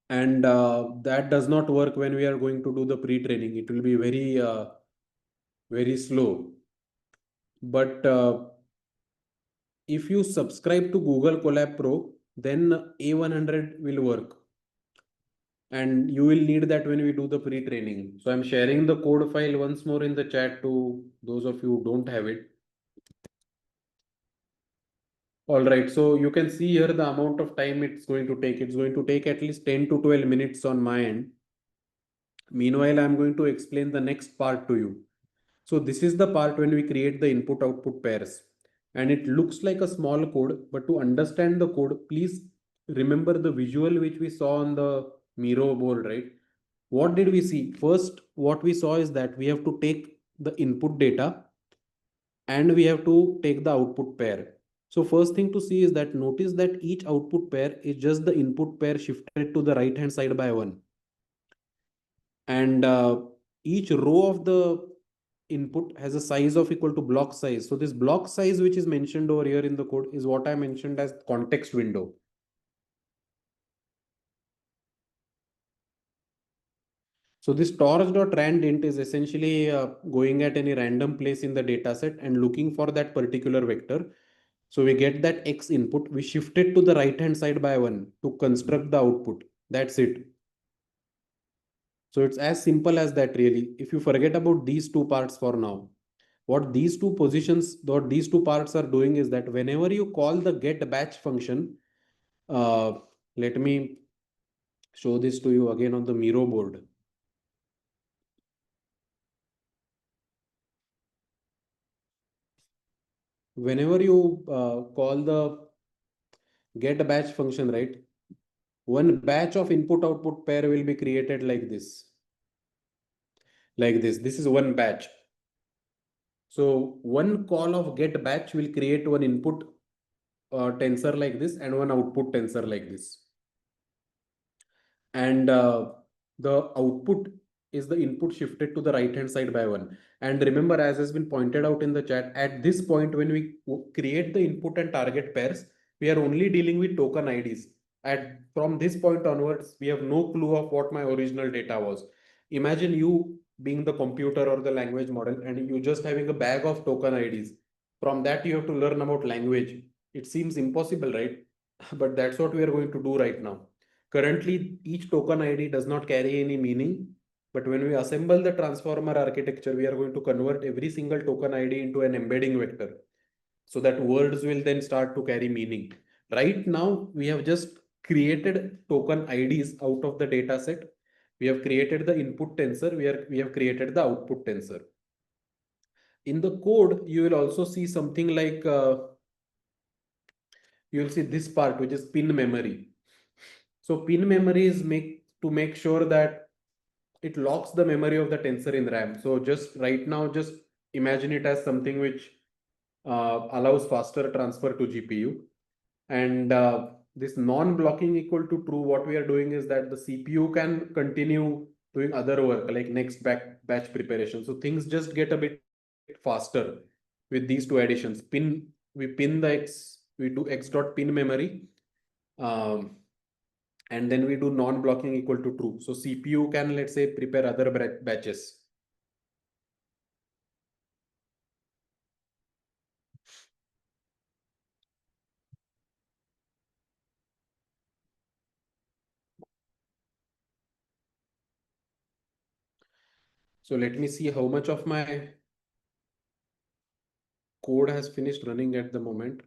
And that does not work when we are going to do the pre-training. It will be very slow. But if you subscribe to Google Colab Pro, then A100 will work. And you will need that when we do the pre-training. So I'm sharing the code file once more in the chat to those of you who don't have it. All right, so you can see here the amount of time it's going to take. It's going to take at least 10 to 12 minutes on my end. Meanwhile, I'm going to explain the next part to you. So this is the part when we create the input output pairs. And it looks like a small code, but to understand the code, please remember the visual which we saw on the Miro board, right? What did we see? First, what we saw is that we have to take the input data and we have to take the output pair. So first thing to see is that notice that each output pair is just the input pair shifted to the right hand side by one. And each row of the input has a size of equal to block size. So this block size which is mentioned over here in the code is what I mentioned as context window. So this torch.randint is essentially going at any random place in the dataset and looking for that particular vector. So we get that X input, we shift it to the right hand side by one to construct the output. That's it. So it's as simple as that really. If you forget about these two parts for now, what these two positions, what these two parts are doing is that whenever you call the get batch function, let me show this to you again on the Miro board. Whenever you call the get batch function, right? One batch of input output pair will be created like this. Like this. This is one batch. So one call of get batch will create one input tensor like this and one output tensor like this. And the output is the input shifted to the right hand side by one. And remember, as has been pointed out in the chat, at this point when we create the input and target pairs, we are only dealing with token IDs. And from this point onwards, we have no clue of what my original data was. Imagine you being the computer or the language model and you just having a bag of token IDs. From that, you have to learn about language. It seems impossible, right? But that's what we are going to do right now. Currently, each token ID does not carry any meaning, but when we assemble the transformer architecture, we are going to convert every single token ID into an embedding vector so that words will then start to carry meaning. Right now, we have just created token IDs out of the data set. We have created the input tensor, we have created the output tensor. In the code, you will also see something like, you will see this part, which is pin memory. So pin memory is to make sure that it locks the memory of the tensor in RAM. So just right now, just imagine it as something which allows faster transfer to GPU. And this non-blocking equal to true, what we are doing is that the CPU can continue doing other work like next batch preparation. So things just get a bit faster with these two additions. We pin the X, we do X dot pin memory. And then we do non-blocking equal to true. So CPU can, let's say, prepare other batches. So let me see how much of my code has finished running at the moment.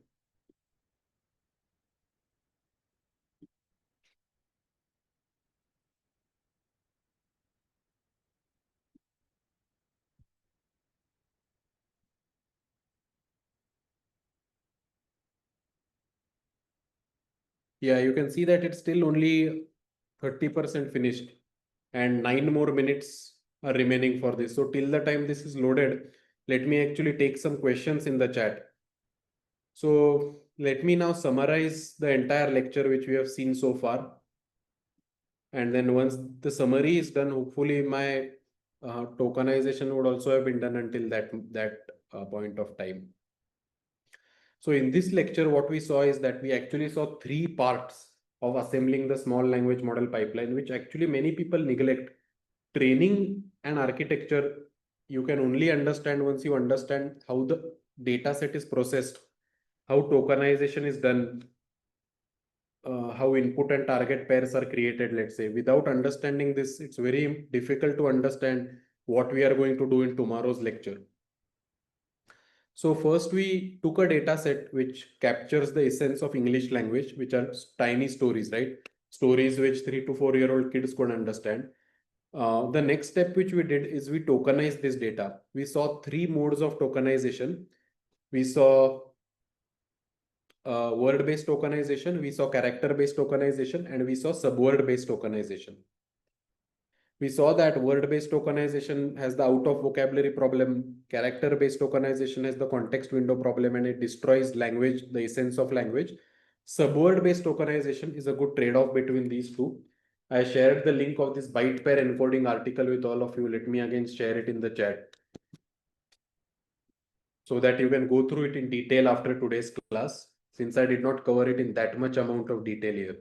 Yeah, you can see that it's still only 30% finished and 9 more minutes are remaining for this. So till the time this is loaded, let me actually take some questions in the chat. So let me now summarize the entire lecture which we have seen so far. And then once the summary is done, hopefully my tokenization would also have been done until that point of time. So in this lecture, what we saw is that we actually saw three parts of assembling the small language model pipeline, which actually many people neglect. Training and architecture, you can only understand once you understand how the data set is processed, how tokenization is done, how input and target pairs are created, let's say. Without understanding this, it's very difficult to understand what we are going to do in tomorrow's lecture. So first we took a data set which captures the essence of English language, which are tiny stories, right? Stories which 3 to 4 year old kids could understand. The next step which we did is we tokenized this data. We saw three modes of tokenization. We saw word-based tokenization, we saw character-based tokenization, and we saw subword-based tokenization. We saw that word-based tokenization has the out of vocabulary problem, character-based tokenization has the context window problem, and it destroys language, the essence of language. Subword-based tokenization is a good trade-off between these two. I shared the link of this byte pair encoding article with all of you. Let me again share it in the chat so that you can go through it in detail after today's class, since I did not cover it in that much amount of detail here.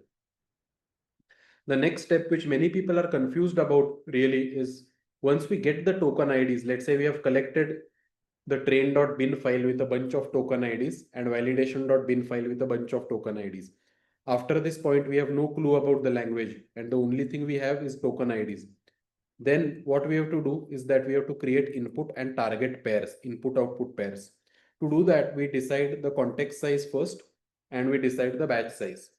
The next step, which many people are confused about really, is once we get the token IDs, let's say we have collected the train.bin file with a bunch of token IDs and validation.bin file with a bunch of token IDs. After this point, we have no clue about the language, and the only thing we have is token IDs. Then what we have to do is that we have to create input and target pairs, input output pairs. To do that, we decide the context size first and we decide the batch size.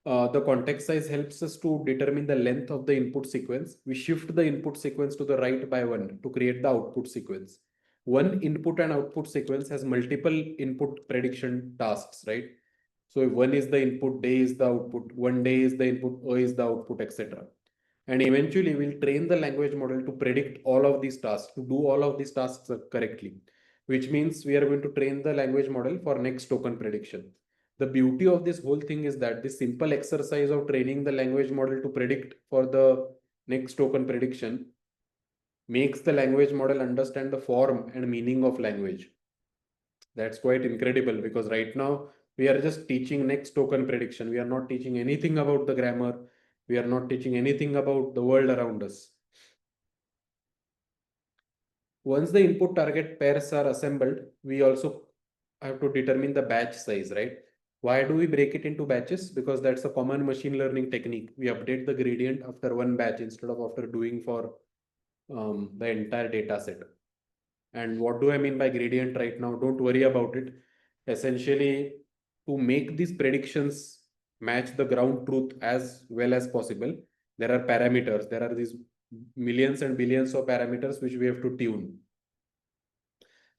The context size helps us to determine the length of the input sequence. We shift the input sequence to the right by one to create the output sequence. One input and output sequence has multiple input prediction tasks, right? So if one is the input, day is the output, one day is the input, is the output, etc. And eventually we'll train the language model to predict all of these tasks, to do all of these tasks correctly, which means we are going to train the language model for next token prediction. The beauty of this whole thing is that this simple exercise of training the language model to predict for the next token prediction makes the language model understand the form and meaning of language. That's quite incredible, because right now we are just teaching next token prediction. We are not teaching anything about the grammar. We are not teaching anything about the world around us. Once the input target pairs are assembled, we also have to determine the batch size, right? Why do we break it into batches? Because that's a common machine learning technique. We update the gradient after one batch instead of after doing for the entire data set. And what do I mean by gradient right now? Don't worry about it. Essentially, to make these predictions match the ground truth as well as possible, there are parameters. There are these millions and billions of parameters which we have to tune.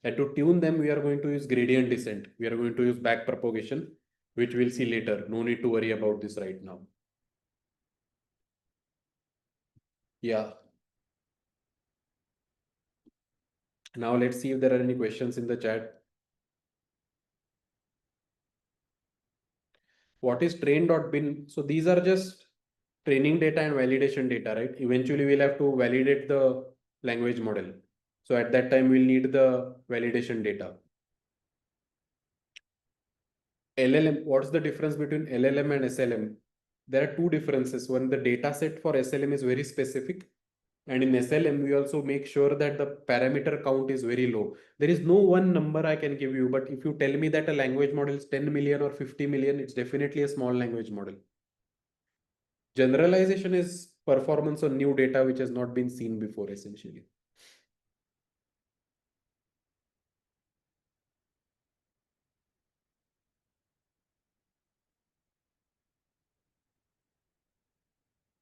And to tune them, we are going to use gradient descent. We are going to use back propagation, which we'll see later. No need to worry about this right now. Yeah. Now let's see if there are any questions in the chat. What is train.bin? So these are just training data and validation data, right? Eventually we'll have to validate the language model. So at that time, we'll need the validation data. LLM, what's the difference between LLM and SLM? There are two differences. One, the data set for SLM is very specific. And in SLM, we also make sure that the parameter count is very low. There is no one number I can give you, but if you tell me that a language model is 10 million or 50 million, it's definitely a small language model. Generalization is performance on new data which has not been seen before, essentially.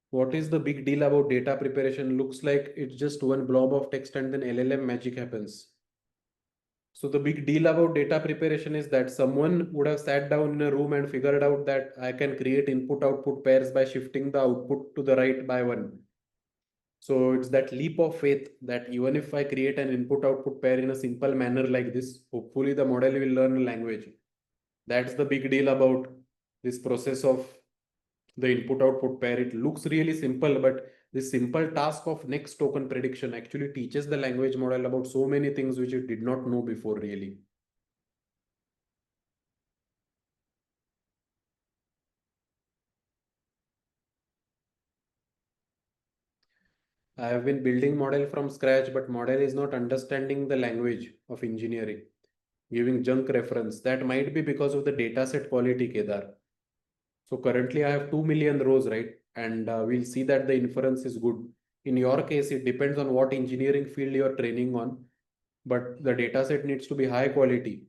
What is the big deal about data preparation? Looks like it's just one blob of text and then LLM magic happens. So the big deal about data preparation is that someone would have sat down in a room and figured out that I can create input output pairs by shifting the output to the right by one. So it's that leap of faith that even if I create an input output pair in a simple manner like this, hopefully the model will learn a language. That's the big deal about this process of the input output pair. It looks really simple, but this simple task of next token prediction actually teaches the language model about so many things which it did not know before, really. I have been building model from scratch, but model is not understanding the language of engineering, giving junk reference. That might be because of the dataset quality, Kedar. So currently I have 2 million rows, right? And we'll see that the inference is good. In your case, it depends on what engineering field you're training on, but the dataset needs to be high quality.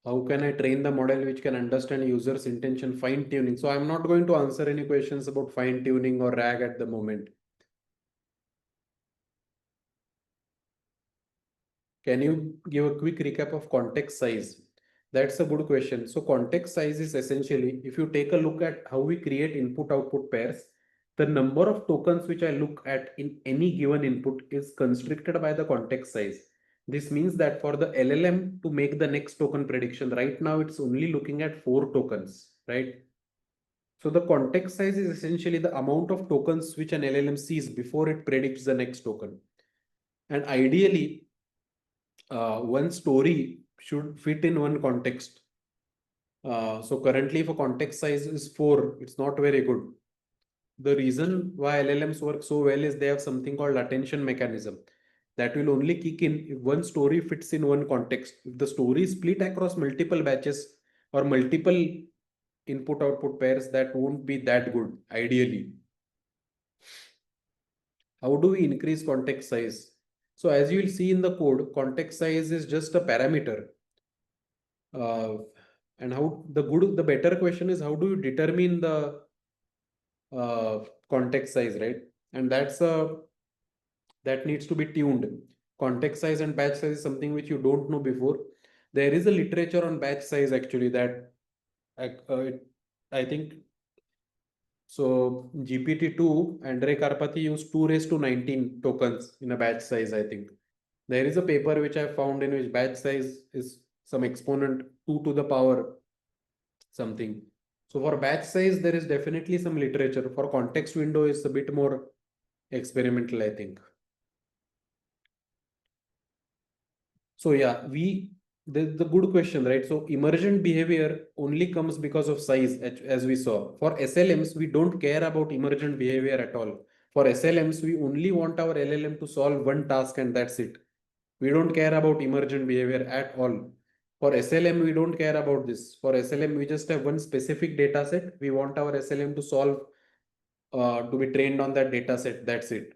How can I train the model which can understand users' intention? Fine tuning. So I'm not going to answer any questions about fine tuning or RAG at the moment. Can you give a quick recap of context size? That's a good question. So context size is essentially, if you take a look at how we create input output pairs, the number of tokens which I look at in any given input is constricted by the context size. This means that for the LLM to make the next token prediction, right now it's only looking at 4 tokens, right? So the context size is essentially the amount of tokens which an LLM sees before it predicts the next token. And ideally, one story should fit in one context. So currently, if a context size is 4, it's not very good. The reason why LLMs work so well is they have something called attention mechanism that will only kick in if one story fits in one context. If the story is split across multiple batches or multiple input output pairs, that won't be that good, ideally. How do we increase context size? So as you will see in the code, context size is just a parameter. And how the better question is, how do you determine the context size, right? And that needs to be tuned. Context size and batch size is something which you don't know before. There is a literature on batch size actually that I think so. GPT-2, Andre Karpathy used 2 raised to 19 tokens in a batch size, I think. There is a paper which I found in which batch size is some exponent 2 to the power something. So for batch size, there is definitely some literature. For context window is a bit more experimental, I think. So yeah, the good question, right? So emergent behavior only comes because of size, as we saw. For SLMs, we don't care about emergent behavior at all. For SLMs, we only want our LLM to solve one task and that's it. We don't care about emergent behavior at all. For SLM, we don't care about this. For SLM, we just have one specific data set. We want our SLM to solve, to be trained on that data set. That's it.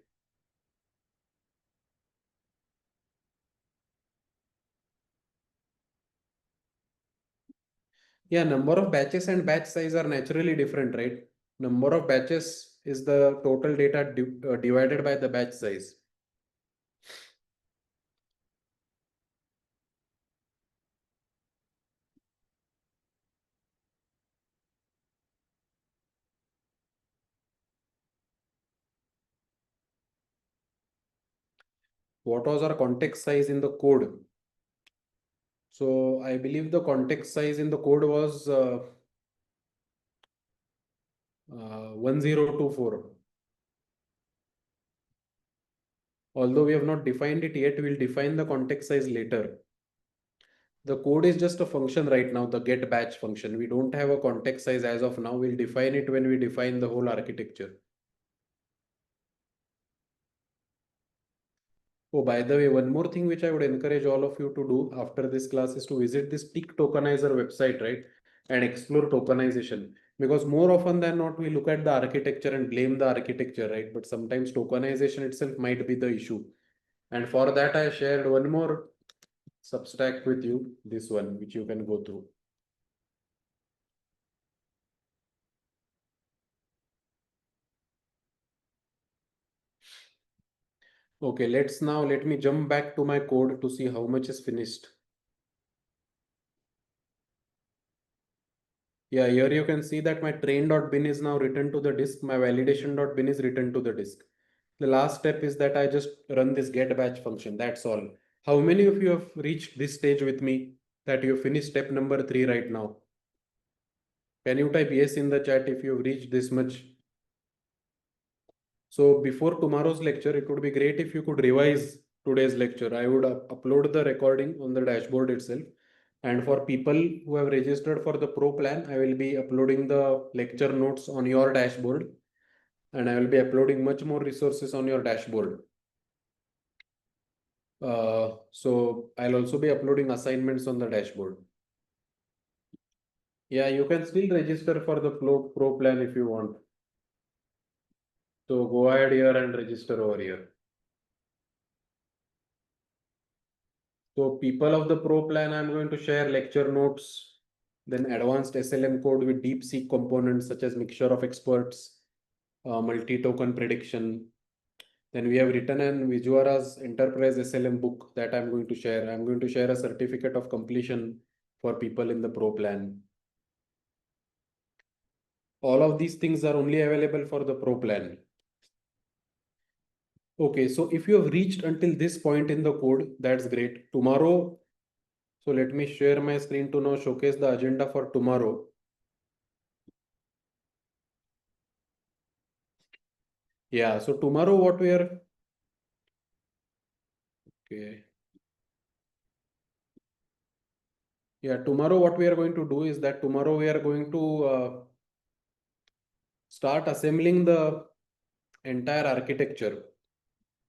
Yeah, number of batches and batch size are naturally different, right? Number of batches is the total data divided by the batch size. What was our context size in the code? So I believe the context size in the code was 1024. Although we have not defined it yet, we'll define the context size later. The code is just a function right now, the get batch function. We don't have a context size as of now. We'll define it when we define the whole architecture. Oh, by the way, one more thing which I would encourage all of you to do after this class is to visit this Tick Tokenizer website, right? And explore tokenization. Because more often than not, we look at the architecture and blame the architecture, right? But sometimes tokenization itself might be the issue. And for that, I shared one more Substack with you, this one, which you can go through. Okay, let me jump back to my code to see how much is finished. Yeah, here you can see that my train.bin is now written to the disk. My validation.bin is written to the disk. The last step is that I just run this get batch function. That's all. How many of you have reached this stage with me that you finished step number 3 right now? Can you type yes in the chat if you've reached this much? So before tomorrow's lecture, it would be great if you could revise today's lecture. I would upload the recording on the dashboard itself. And for people who have registered for the pro plan, I will be uploading the lecture notes on your dashboard. And I will be uploading much more resources on your dashboard. So I'll also be uploading assignments on the dashboard. Yeah, you can still register for the pro plan if you want. So go ahead here and register over here. So people of the pro plan, I'm going to share lecture notes, then advanced SLM code with deep seek components such as mixture of experts, multi-token prediction. Then we have written an Visuara's enterprise SLM book that I'm going to share. I'm going to share a certificate of completion for people in the pro plan. All of these things are only available for the pro plan. Okay, so if you have reached until this point in the code, that's great. Tomorrow, so let me share my screen to now showcase the agenda for tomorrow. Yeah, so tomorrow what we are, okay. Yeah, tomorrow what we are going to do is that tomorrow we are going to start assembling the entire architecture.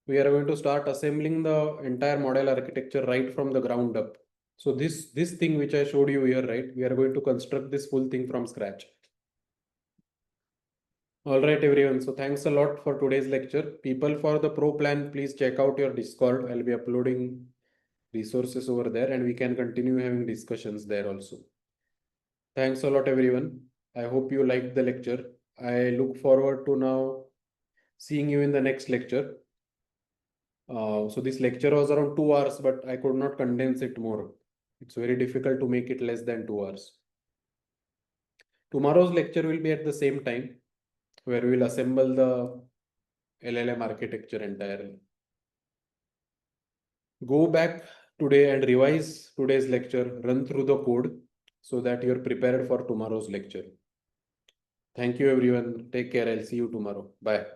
We are going to start assembling the entire model architecture right from the ground up. So this thing which I showed you here, right? We are going to construct this full thing from scratch. All right, everyone. So thanks a lot for today's lecture. People for the pro plan, please check out your Discord. I'll be uploading resources over there and we can continue having discussions there also. Thanks a lot, everyone. I hope you liked the lecture. I look forward to now seeing you in the next lecture. So this lecture was around 2 hours, but I could not condense it more. It's very difficult to make it less than 2 hours. Tomorrow's lecture will be at the same time, where we will assemble the LLM architecture entirely. Go back today and revise today's lecture, run through the code so that you're prepared for tomorrow's lecture. Thank you everyone. Take care. I'll see you tomorrow. Bye.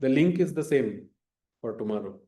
The link is the same for tomorrow.